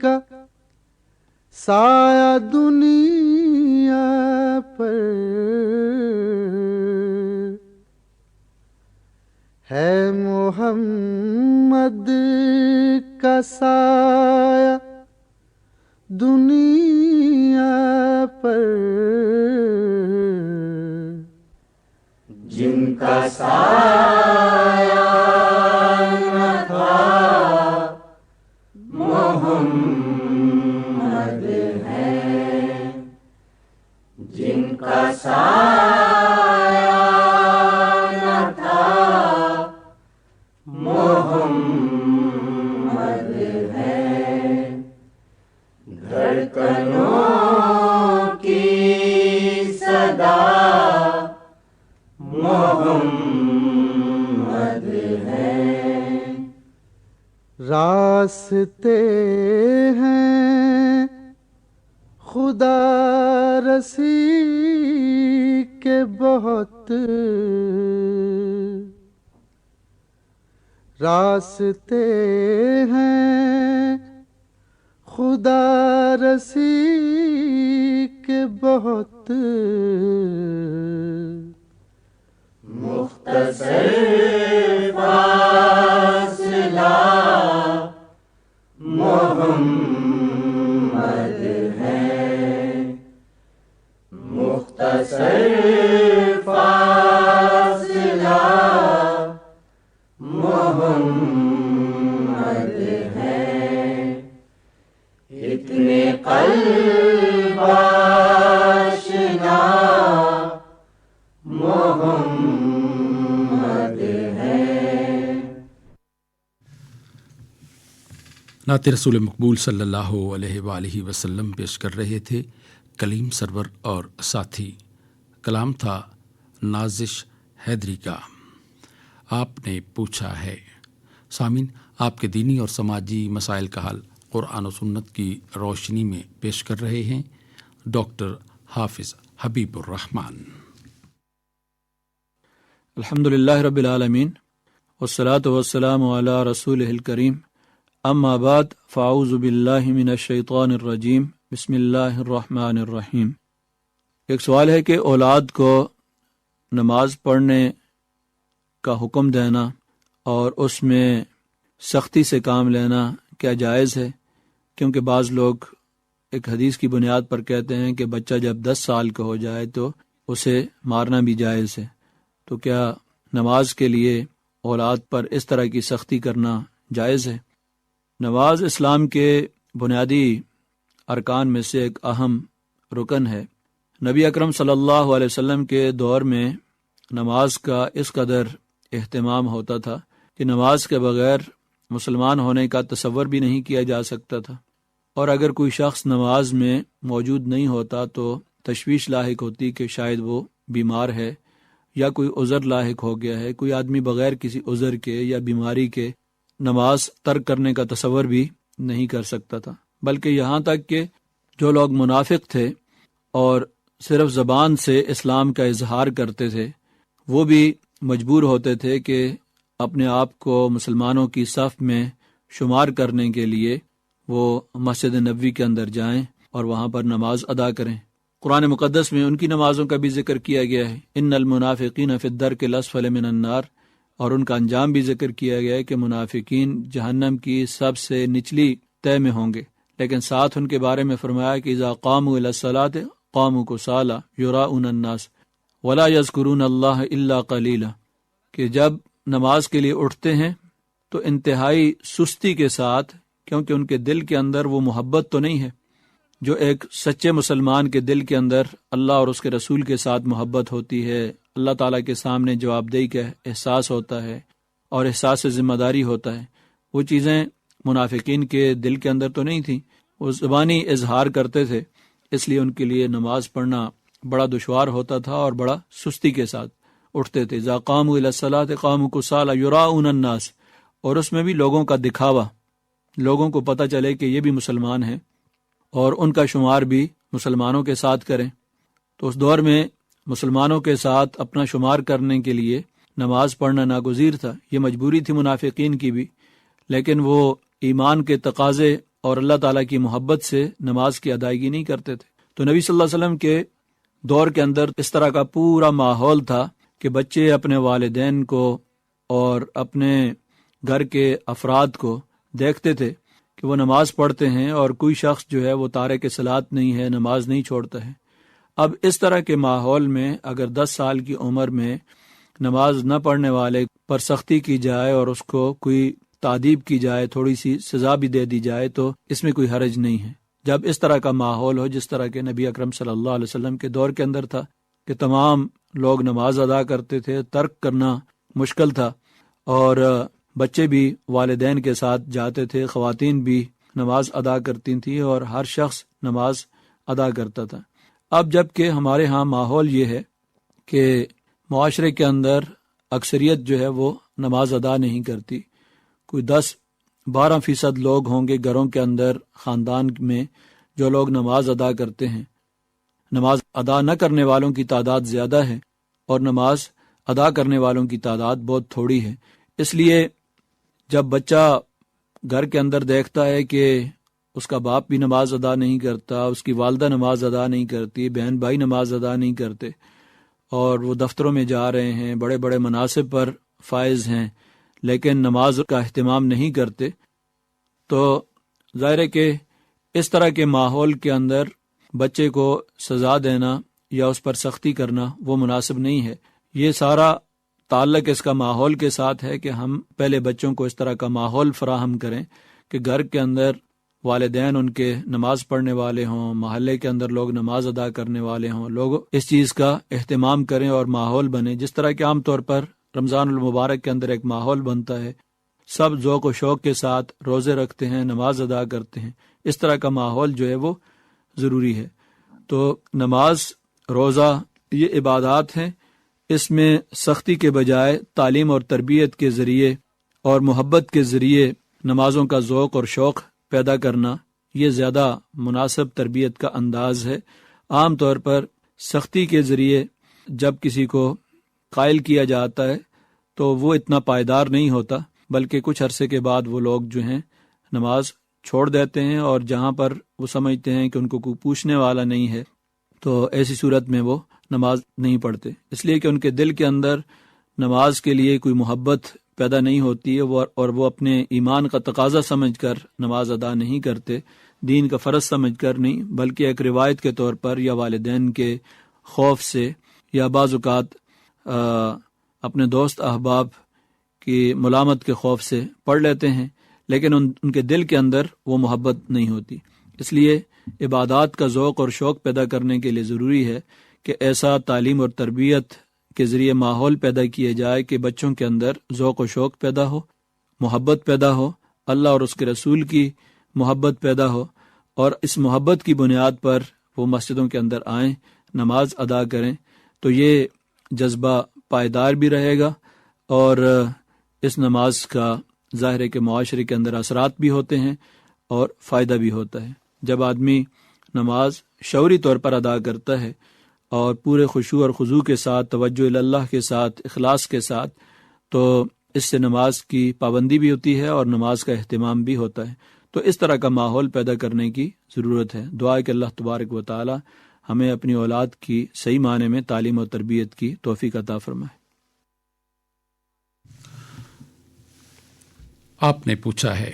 G: کا سایہ دنیا پر، ہے محمد کا سایہ دنیا پر،
C: جن کا سایہ نہ تھا محمد ہے، جن کا سایہ نہ تھا محمد ہے، دھڑکنوں کی صدا محمد ہے۔
G: راستے ہیں خدا رسی کے بہت، راستے ہیں خدا رسی کے بہت،
C: مختصر فاصلہ محمد ہے، اثر فاصلہ محمد ہے، اتنے قلب آشنا محمد ہے۔
B: نعت رسول مقبول صلی اللہ علیہ وآلہ وسلم پیش کر رہے تھے کلیم سرور اور ساتھی۔ کلام تھا نازش حیدری کا۔ آپ نے پوچھا ہے۔ سامعین، آپ کے دینی اور سماجی مسائل کا حل قرآن و سنت کی روشنی میں پیش کر رہے ہیں ڈاکٹر حافظ حبیب الرحمان۔
H: الحمدللہ رب العالمین والصلاة والسلام علی رسولہ الکریم، اما بعد فاعوذ باللہ من الشیطان الرجیم، بسم اللہ الرحمن الرحیم۔ ایک سوال ہے کہ اولاد کو نماز پڑھنے کا حکم دینا اور اس میں سختی سے کام لینا کیا جائز ہے؟ کیونکہ بعض لوگ ایک حدیث کی بنیاد پر کہتے ہیں کہ بچہ جب 10 سال کا ہو جائے تو اسے مارنا بھی جائز ہے، تو کیا نماز کے لیے اولاد پر اس طرح کی سختی کرنا جائز ہے؟ نماز اسلام کے بنیادی ارکان میں سے ایک اہم رکن ہے۔ نبی اکرم صلی اللہ علیہ وسلم کے دور میں نماز کا اس قدر اہتمام ہوتا تھا کہ نماز کے بغیر مسلمان ہونے کا تصور بھی نہیں کیا جا سکتا تھا، اور اگر کوئی شخص نماز میں موجود نہیں ہوتا تو تشویش لاحق ہوتی کہ شاید وہ بیمار ہے یا کوئی عذر لاحق ہو گیا ہے۔ کوئی آدمی بغیر کسی عذر کے یا بیماری کے نماز ترک کرنے کا تصور بھی نہیں کر سکتا تھا، بلکہ یہاں تک کہ جو لوگ منافق تھے اور صرف زبان سے اسلام کا اظہار کرتے تھے، وہ بھی مجبور ہوتے تھے کہ اپنے آپ کو مسلمانوں کی صف میں شمار کرنے کے لیے وہ مسجد نبوی کے اندر جائیں اور وہاں پر نماز ادا کریں۔ قرآن مقدس میں ان کی نمازوں کا بھی ذکر کیا گیا ہے، ان المنافقین فی الدرک الاسفل من النار، اور ان کا انجام بھی ذکر کیا گیا ہے کہ منافقین جہنم کی سب سے نچلی تہہ میں ہوں گے، لیکن ساتھ ان کے بارے میں فرمایا کہ اذا قاموا الی الصلاۃ قاموا کسالی یراؤن الناس ولا یذکرون اللہ الا قلیلا، کہ جب نماز کے لیے اٹھتے ہیں تو انتہائی سستی کے ساتھ، کیونکہ ان کے دل کے اندر وہ محبت تو نہیں ہے جو ایک سچے مسلمان کے دل کے اندر اللہ اور اس کے رسول کے ساتھ محبت ہوتی ہے، اللہ تعالیٰ کے سامنے جواب دہی کا احساس ہوتا ہے اور احساس ذمہ داری ہوتا ہے۔ وہ چیزیں منافقین کے دل کے اندر تو نہیں تھیں، وہ زبانی اظہار کرتے تھے، اس لیے ان کے لیے نماز پڑھنا بڑا دشوار ہوتا تھا اور بڑا سستی کے ساتھ اٹھتے تھے۔ اذا قاموا الی الصلاۃ قاموا کسالی یراؤن الناس، اور اس میں بھی لوگوں کا دکھاوا، لوگوں کو پتہ چلے کہ یہ بھی مسلمان ہیں اور ان کا شمار بھی مسلمانوں کے ساتھ کریں۔ تو اس دور میں مسلمانوں کے ساتھ اپنا شمار کرنے کے لیے نماز پڑھنا ناگزیر تھا، یہ مجبوری تھی منافقین کی بھی، لیکن وہ ایمان کے تقاضے اور اللہ تعالیٰ کی محبت سے نماز کی ادائیگی نہیں کرتے تھے۔ تو نبی صلی اللہ علیہ وسلم کے دور کے اندر اس طرح کا پورا ماحول تھا کہ بچے اپنے والدین کو اور اپنے گھر کے افراد کو دیکھتے تھے کہ وہ نماز پڑھتے ہیں اور کوئی شخص جو ہے وہ تارک صلاۃ نہیں ہے، نماز نہیں چھوڑتا ہے۔ اب اس طرح کے ماحول میں اگر 10 سال کی عمر میں نماز نہ پڑھنے والے پر سختی کی جائے اور اس کو کوئی تعدیب کی جائے، تھوڑی سی سزا بھی دے دی جائے، تو اس میں کوئی حرج نہیں ہے۔ جب اس طرح کا ماحول ہو جس طرح کے نبی اکرم صلی اللہ علیہ وسلم کے دور کے اندر تھا کہ تمام لوگ نماز ادا کرتے تھے، ترک کرنا مشکل تھا، اور بچے بھی والدین کے ساتھ جاتے تھے، خواتین بھی نماز ادا کرتی تھیں اور ہر شخص نماز ادا کرتا تھا۔ اب جب کہ ہمارے ہاں ماحول یہ ہے کہ معاشرے کے اندر اکثریت جو ہے وہ نماز ادا نہیں کرتی، کوئی 10-12% لوگ ہوں گے گھروں کے اندر، خاندان میں، جو لوگ نماز ادا کرتے ہیں۔ نماز ادا نہ کرنے والوں کی تعداد زیادہ ہے اور نماز ادا کرنے والوں کی تعداد بہت تھوڑی ہے۔ اس لیے جب بچہ گھر کے اندر دیکھتا ہے کہ اس کا باپ بھی نماز ادا نہیں کرتا، اس کی والدہ نماز ادا نہیں کرتی، بہن بھائی نماز ادا نہیں کرتے، اور وہ دفتروں میں جا رہے ہیں، بڑے بڑے مناصب پر فائز ہیں، لیکن نماز کا اہتمام نہیں کرتے، تو ظاہر ہے کہ اس طرح کے ماحول کے اندر بچے کو سزا دینا یا اس پر سختی کرنا وہ مناسب نہیں ہے۔ یہ سارا تعلق اس کا ماحول کے ساتھ ہے کہ ہم پہلے بچوں کو اس طرح کا ماحول فراہم کریں کہ گھر کے اندر والدین ان کے نماز پڑھنے والے ہوں، محلے کے اندر لوگ نماز ادا کرنے والے ہوں، لوگ اس چیز کا اہتمام کریں اور ماحول بنے، جس طرح کہ عام طور پر رمضان المبارک کے اندر ایک ماحول بنتا ہے، سب ذوق و شوق کے ساتھ روزے رکھتے ہیں، نماز ادا کرتے ہیں، اس طرح کا ماحول جو ہے وہ ضروری ہے۔ تو نماز، روزہ یہ عبادات ہیں، اس میں سختی کے بجائے تعلیم اور تربیت کے ذریعے اور محبت کے ذریعے نمازوں کا ذوق اور شوق پیدا کرنا یہ زیادہ مناسب تربیت کا انداز ہے۔ عام طور پر سختی کے ذریعے جب کسی کو قائل کیا جاتا ہے تو وہ اتنا پائیدار نہیں ہوتا، بلکہ کچھ عرصے کے بعد وہ لوگ جو ہیں نماز چھوڑ دیتے ہیں، اور جہاں پر وہ سمجھتے ہیں کہ ان کو کوئی پوچھنے والا نہیں ہے تو ایسی صورت میں وہ نماز نہیں پڑھتے، اس لیے کہ ان کے دل کے اندر نماز کے لیے کوئی محبت پیدا نہیں ہوتی ہے، اور وہ اپنے ایمان کا تقاضا سمجھ کر نماز ادا نہیں کرتے، دین کا فرض سمجھ کر نہیں، بلکہ ایک روایت کے طور پر یا والدین کے خوف سے یا بعض اوقات اپنے دوست احباب کی ملامت کے خوف سے پڑھ لیتے ہیں، لیکن ان کے دل کے اندر وہ محبت نہیں ہوتی۔ اس لیے عبادات کا ذوق اور شوق پیدا کرنے کے لیے ضروری ہے کہ ایسا تعلیم اور تربیت کے ذریعے ماحول پیدا کیے جائے کہ بچوں کے اندر ذوق و شوق پیدا ہو، محبت پیدا ہو، اللہ اور اس کے رسول کی محبت پیدا ہو، اور اس محبت کی بنیاد پر وہ مسجدوں کے اندر آئیں، نماز ادا کریں، تو یہ جذبہ پائیدار بھی رہے گا، اور اس نماز کا ظاہر ہے کہ معاشرے کے اندر اثرات بھی ہوتے ہیں اور فائدہ بھی ہوتا ہے۔ جب آدمی نماز شعوری طور پر ادا کرتا ہے اور پورے خشوع اور خضوع کے ساتھ، توجہ اللہ کے ساتھ، اخلاص کے ساتھ، تو اس سے نماز کی پابندی بھی ہوتی ہے اور نماز کا اہتمام بھی ہوتا ہے۔ تو اس طرح کا ماحول پیدا کرنے کی ضرورت ہے۔ دعا ہے کہ اللہ تبارک و تعالی ہمیں اپنی اولاد کی صحیح معنی میں تعلیم و تربیت کی توفیق عطا فرمائے۔
B: آپ نے پوچھا ہے،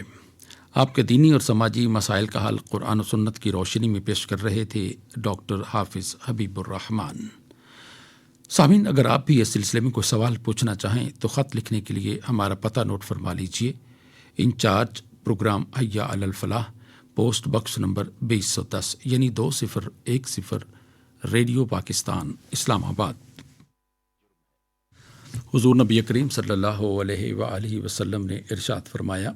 B: آپ کے دینی اور سماجی مسائل کا حل قرآن و سنت کی روشنی میں پیش کر رہے تھے ڈاکٹر حافظ حبیب الرحمان۔ سامعین، اگر آپ بھی اس سلسلے میں کوئی سوال پوچھنا چاہیں تو خط لکھنے کے لیے ہمارا پتہ نوٹ فرما لیجیے۔ انچارج پروگرام حیا علی الفلاح، پوسٹ باکس نمبر 2210 یعنی 2010 ریڈیو پاکستان، اسلام آباد۔ حضور نبی کریم صلی اللہ علیہ وآلہ وسلم نے ارشاد فرمایا،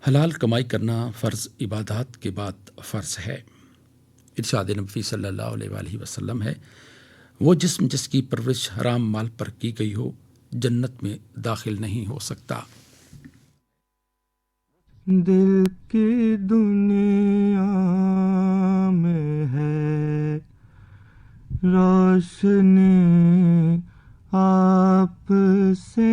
B: حلال کمائی کرنا فرض عبادات کے بعد فرض ہے۔ ارشاد نبی صلی اللہ علیہ وآلہ وسلم ہے، وہ جسم جس کی پرورش حرام مال پر کی گئی ہو جنت میں داخل نہیں ہو سکتا۔
G: دل کی دنیا میں ہے روشنی آپ سے،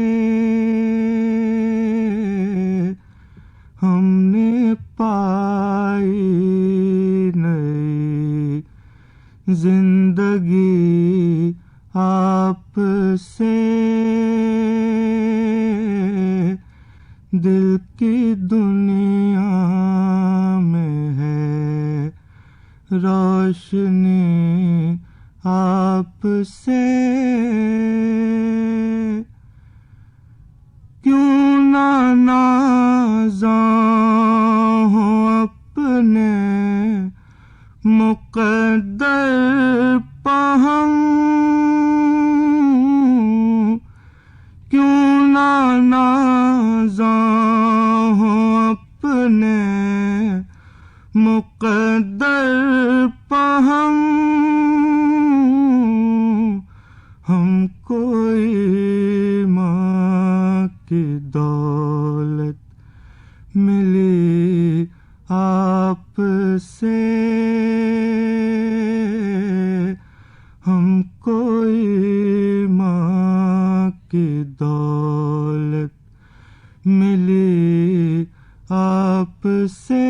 G: ہم نے پائی نئی زندگی آپ سے، دل کی دنیا میں ہے روشنی آپ سے، کیوں نہ نازاں ہوں اپنے مقدر پہ ہم، کیوں نہ نازاں ہوں اپنے مقدر پہ ہم کوئی ماں کی دولت ملی آپ سے، ہم کوئی ماں کی دولت ملی آپ سے،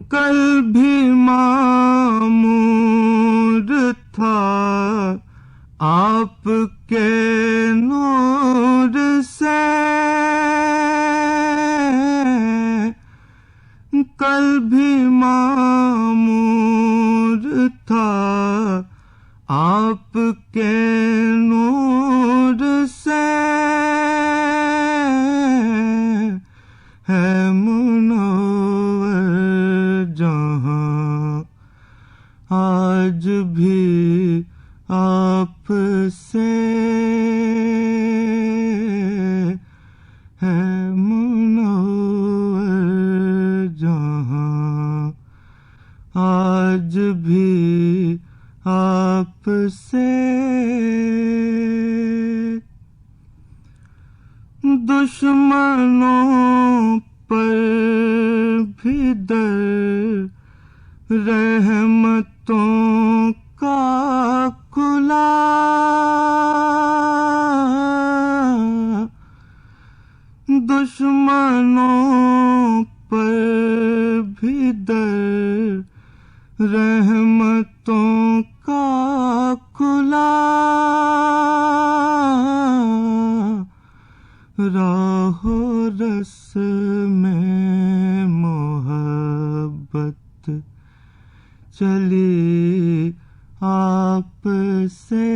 G: کل بھی معمور تھا آپ کے نور سے، کل بھی معمور تھا آپ کے نور سے ہے منور جہاں آج بھی آپ سے ہے منور جہاں آج بھی آپ سے دشمنوں پر بھی در رحمتوں کا کھلا دشمنوں پر بھی در رحمتوں کا کھلا راہ و رسم محبت چلی آپ سے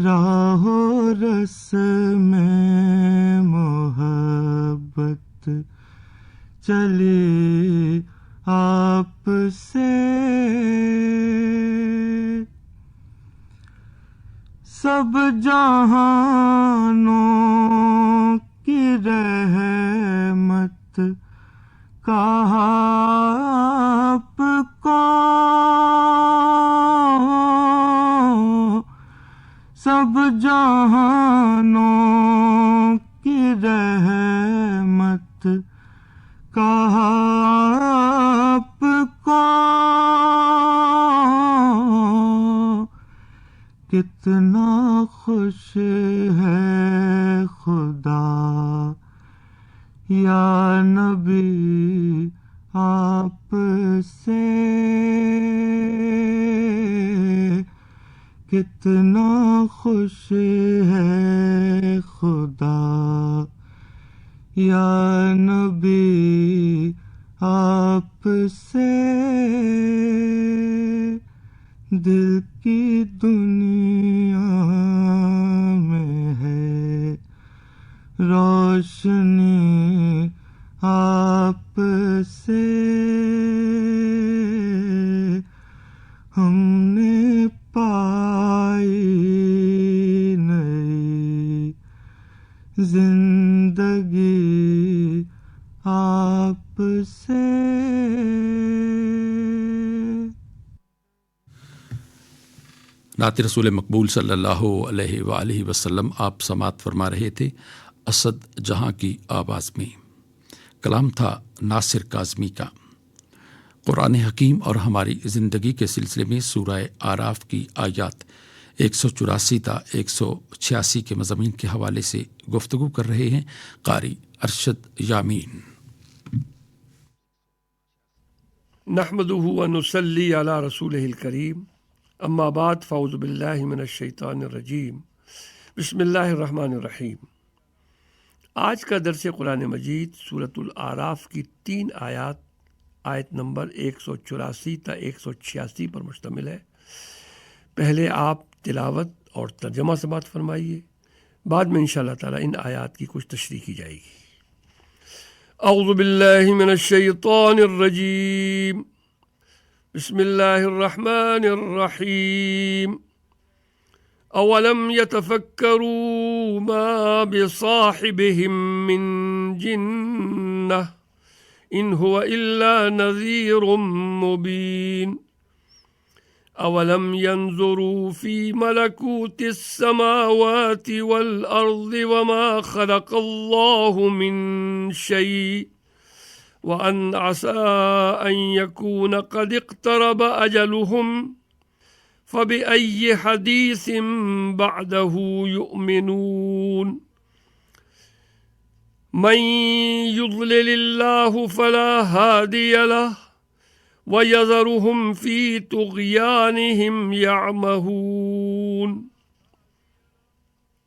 G: راہ و رسم محبت چلی آپ سے سب جہانوں کی رحمت کہا آپ کو سب جہانوں کی رحمت کہا آپ کو کتنا خوش ہے خدا یا نبی آپ سے کتنا خوش ہے خدا یا نبی آپ سے دل کی دنیا میں ہے روشنی آپ سے ہم نے پائی نئی زندگی آپ سے
B: نعت رسول مقبول صلی اللہ علیہ وآلہ وسلم آپ سماعت فرما رہے تھے اسد جہاں کی آواز میں. کلام تھا ناصر کاظمی کا. قرآن حکیم اور ہماری زندگی کے سلسلے میں سورہ آراف کی آیات 184 تا 186 کے مضامین کے حوالے سے گفتگو کر رہے ہیں قاری ارشد یامین.
I: نحمده ونصلي على رسوله الكريم اما بعد فاعوذ باللہ من الشیطان الرجیم بسم اللہ الرحمن الرحیم. آج کا درس قرآن مجید سورۃ الاعراف کی 3 آیات آیت نمبر 184 تا 186 پر مشتمل ہے. پہلے آپ تلاوت اور ترجمہ سماعت فرمائیے، بعد میں انشاءاللہ تعالی ان آیات کی کچھ تشریح کی جائے گی. اعوذ باللہ من الشیطان الرجیم بسم اللہ الرحمن الرحیم. اولم يتفکروا ما بصاحبهم من جنہ ان هو الا نذیر مبین. اولم ينظروا في ملكوت السماوات والارض وما خلق الله من شيء وان عسى ان يكون قد اقترب اجلهم فبأي حديث بعده يؤمنون. من يضلل الله فلا هادي له وَيَذَرُهُمْ فِي طُغْيَانِهِمْ يَعْمَهُونَ.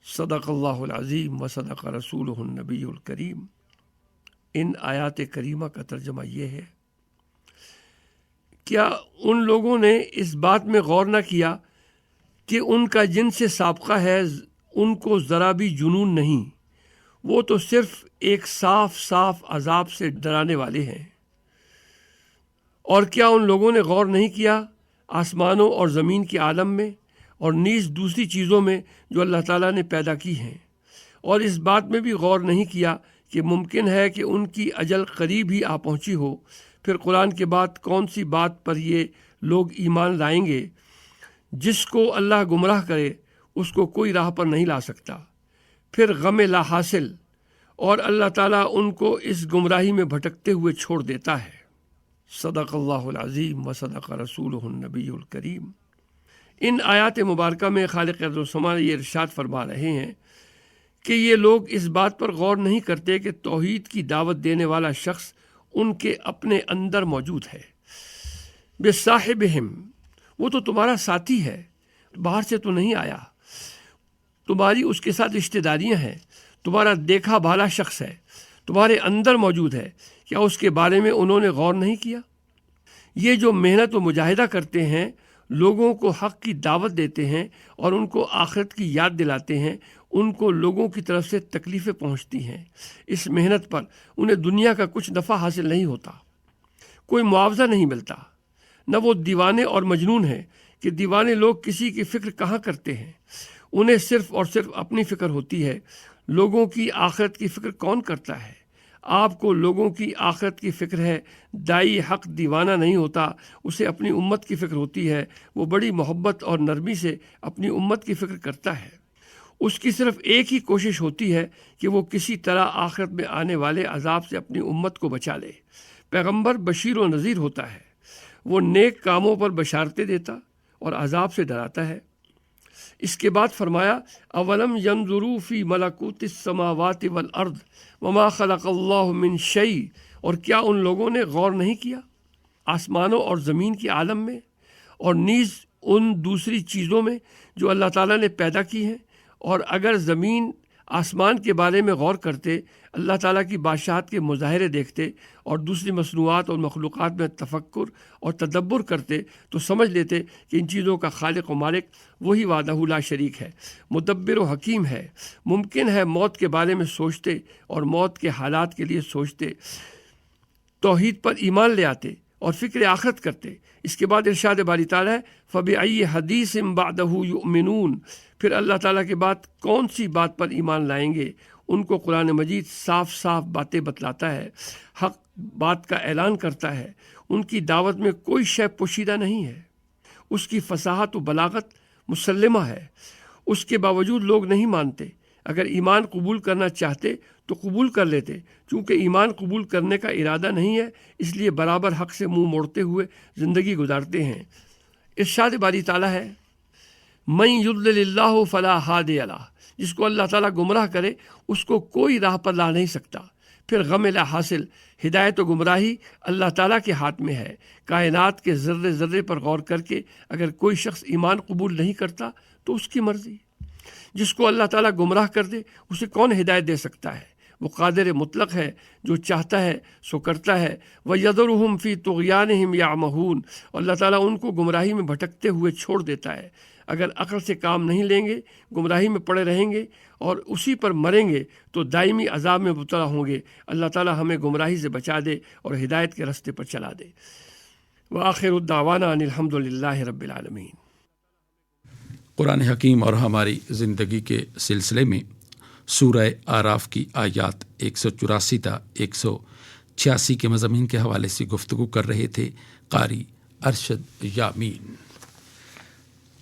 I: صدق اللہ العظیم وصدق رسولہ النبی الکریم. ان آیات کریمہ کا ترجمہ یہ ہے، کیا ان لوگوں نے اس بات میں غور نہ کیا کہ ان کا جن سے سابقہ ہے ان کو ذرا بھی جنون نہیں، وہ تو صرف ایک صاف صاف عذاب سے ڈرانے والے ہیں؟ اور کیا ان لوگوں نے غور نہیں کیا آسمانوں اور زمین کے عالم میں اور نیز دوسری چیزوں میں جو اللہ تعالیٰ نے پیدا کی ہیں، اور اس بات میں بھی غور نہیں کیا کہ ممکن ہے کہ ان کی اجل قریب ہی آ پہنچی ہو؟ پھر قرآن کے بعد کون سی بات پر یہ لوگ ایمان لائیں گے؟ جس کو اللہ گمراہ کرے اس کو کوئی راہ پر نہیں لا سکتا، پھر غم لا حاصل، اور اللہ تعالیٰ ان کو اس گمراہی میں بھٹکتے ہوئے چھوڑ دیتا ہے۔ صدق اللہ العظیم و صدق رسولہ النبی الکریم۔ ان آیات مبارکہ میں خالق ارض و سما یہ ارشاد فرما رہے ہیں کہ یہ لوگ اس بات پر غور نہیں کرتے کہ توحید کی دعوت دینے والا شخص ان کے اپنے اندر موجود ہے۔ بصاحبہم، وہ تو تمہارا ساتھی ہے، باہر سے تو نہیں آیا، تمہاری اس کے ساتھ رشتہ داریاں ہیں، تمہارا دیکھا بھالا شخص ہے، تمہارے اندر موجود ہے، کیا اس کے بارے میں انہوں نے غور نہیں کیا؟ یہ جو محنت و مجاہدہ کرتے ہیں، لوگوں کو حق کی دعوت دیتے ہیں اور ان کو آخرت کی یاد دلاتے ہیں، ان کو لوگوں کی طرف سے تکلیفیں پہنچتی ہیں۔ اس محنت پر انہیں دنیا کا کچھ نفع حاصل نہیں ہوتا، کوئی معاوضہ نہیں ملتا۔ نہ وہ دیوانے اور مجنون ہیں کہ دیوانے لوگ کسی کی فکر کہاں کرتے ہیں، انہیں صرف اور صرف اپنی فکر ہوتی ہے۔ لوگوں کی آخرت کی فکر کون کرتا ہے؟ آپ کو لوگوں کی آخرت کی فکر ہے۔ دائی حق دیوانہ نہیں ہوتا، اسے اپنی امت کی فکر ہوتی ہے۔ وہ بڑی محبت اور نرمی سے اپنی امت کی فکر کرتا ہے۔ اس کی صرف ایک ہی کوشش ہوتی ہے کہ وہ کسی طرح آخرت میں آنے والے عذاب سے اپنی امت کو بچا لے۔ پیغمبر بشیر و نذیر ہوتا ہے، وہ نیک کاموں پر بشارتیں دیتا اور عذاب سے ڈراتا ہے۔ اس کے بعد فرمایا، اولم ینظروا فی ملکوت السماوات والارض وما خلق اللہ من شیء، اور کیا ان لوگوں نے غور نہیں کیا آسمانوں اور زمین کے عالم میں اور نیز ان دوسری چیزوں میں جو اللہ تعالیٰ نے پیدا کی ہیں؟ اور اگر زمین آسمان کے بارے میں غور کرتے، اللہ تعالیٰ کی بادشاہت کے مظاہرے دیکھتے اور دوسری مصنوعات اور مخلوقات میں تفکر اور تدبر کرتے تو سمجھ لیتے کہ ان چیزوں کا خالق و مالک وہی وحدہ لا شریک ہے، مدبر و حکیم ہے۔ ممکن ہے موت کے بارے میں سوچتے اور موت کے حالات کے لیے سوچتے، توحید پر ایمان لے آتے اور فکر آخرت کرتے۔ اس کے بعد ارشاد باری تعالیٰ ہے، فَبِأَيِّ حَدِيثٍ بَعْدَهُ يُؤْمِنُونَ، پھر اللہ تعالیٰ کے بعد کون سی بات پر ایمان لائیں گے؟ ان کو قرآن مجید صاف صاف باتیں بتلاتا ہے، حق بات کا اعلان کرتا ہے۔ ان کی دعوت میں کوئی شے پوشیدہ نہیں ہے، اس کی فصاحت و بلاغت مسلمہ ہے، اس کے باوجود لوگ نہیں مانتے۔ اگر ایمان قبول کرنا چاہتے تو قبول کر لیتے، چونکہ ایمان قبول کرنے کا ارادہ نہیں ہے، اس لیے برابر حق سے منہ موڑتے ہوئے زندگی گزارتے ہیں۔ ارشاد باری تعالیٰ ہے، من یضلل اللہ فلا ہادی لہ، جس کو اللہ تعالیٰ گمراہ کرے اس کو کوئی راہ پر لا نہیں سکتا۔ پھر غم لا حاصل، ہدایت و گمراہی اللہ تعالیٰ کے ہاتھ میں ہے۔ کائنات کے ذرے ذرے پر غور کر کے اگر کوئی شخص ایمان قبول نہیں کرتا تو اس کی مرضی، جس کو اللہ تعالیٰ گمراہ کر دے اسے کون ہدایت دے سکتا ہے؟ وہ قادر مطلق ہے، جو چاہتا ہے سو کرتا ہے۔ وَيَذَرُهُمْ فِي طُغْيَانِهِمْ يَعْمَهُونَ، اور اللہ تعالیٰ ان کو گمراہی میں بھٹکتے ہوئے چھوڑ دیتا ہے۔ اگر عقل سے کام نہیں لیں گے، گمراہی میں پڑے رہیں گے اور اسی پر مریں گے تو دائمی عذاب میں مبتلا ہوں گے۔ اللہ تعالیٰ ہمیں گمراہی سے بچا دے اور ہدایت کے راستے پر چلا دے۔ وآخر الدعوانا ان الحمد للہ رب العالمین۔
B: قرآن حکیم اور ہماری زندگی کے سلسلے میں سورہ آراف کی آیات 184 تا 186 کے مضامین کے حوالے سے گفتگو کر رہے تھے قاری ارشد یامین۔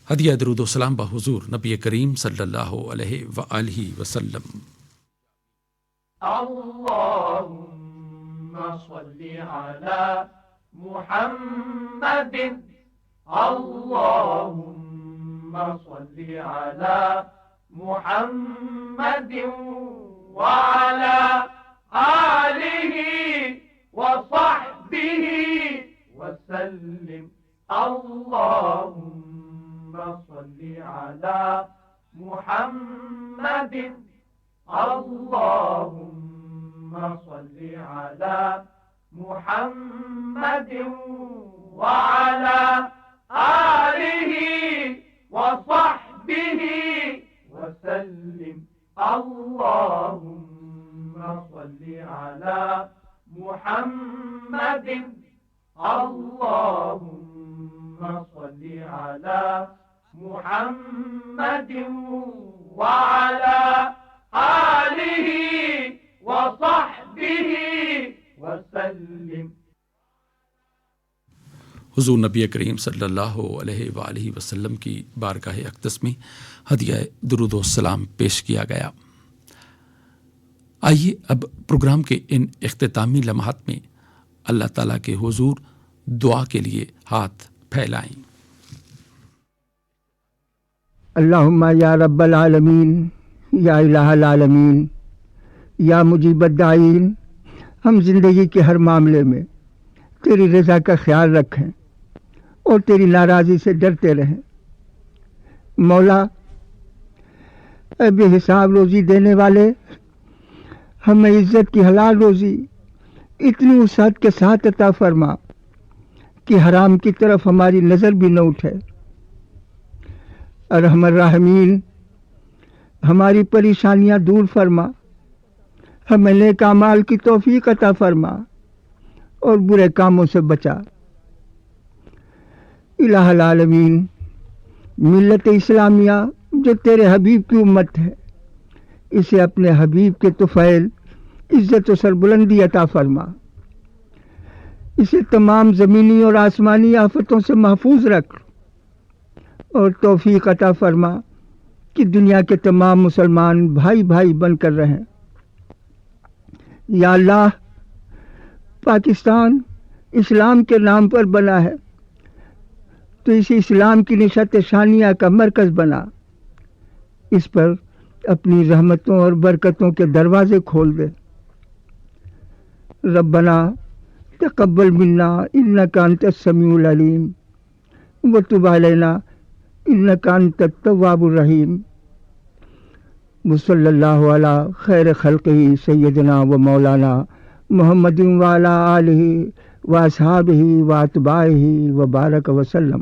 B: ہدیہ درود و سلام بحضور نبی کریم صلی اللہ علیہ وآلہ وسلم۔
C: اللہم صلی علی محمد، اللہم صلی علی محمد وعلی آلہ وصحبہ وسلم۔ اللہم صلی علی محمد، اللہم صل على محمد وعلى آله وصحبه وسلم اللهم صل على محمد اللهم صل على محمد وعلى آله وصحبه وسلم.
B: حضور نبی کریم صلی اللہ علیہ وآلہ وسلم کی بارگاہ اقدس میں ہدیہ درود و سلام پیش کیا گیا. آئیے اب پروگرام کے ان اختتامی لمحات میں اللہ تعالیٰ کے حضور دعا کے لیے ہاتھ پھیلائیں.
J: اللہم یا رب العالمین یا الہ العالمین یا مجیب الداعین، ہم زندگی کے ہر معاملے میں تیری رضا کا خیال رکھیں اور تیری ناراضی سے ڈرتے رہیں. مولا، اے بے حساب روزی دینے والے، ہمیں عزت کی حلال روزی اتنی وسعت کے ساتھ عطا فرما کہ حرام کی طرف ہماری نظر بھی نہ اٹھے. ارحم الراحمین، ہماری پریشانیاں دور فرما، ہمیں نیک اعمال کی توفیق عطا فرما اور برے کاموں سے بچا. الہ العالمین، ملت اسلامیہ جو تیرے حبیب کی امت ہے، اسے اپنے حبیب کے طفیل عزت و سربلندی عطا فرما. اسے تمام زمینی اور آسمانی آفتوں سے محفوظ رکھ اور توفیق عطا فرما کہ دنیا کے تمام مسلمان بھائی بھائی بن کر رہیں. یا اللہ، پاکستان اسلام کے نام پر بنا ہے تو اسے اسلام کی نشت ثانیہ کا مرکز بنا. اس پر اپنی رحمتوں اور برکتوں کے دروازے کھول دے. ربنا تقبل منا انک انت السمیع العلیم وتب علینا انک انت التواب الرحیم. وصلی اللہ علی خیر خلقہ سیدنا و مولانا محمد وعلی آلہ و اصحابہ و اتباعہ و بارک وسلم.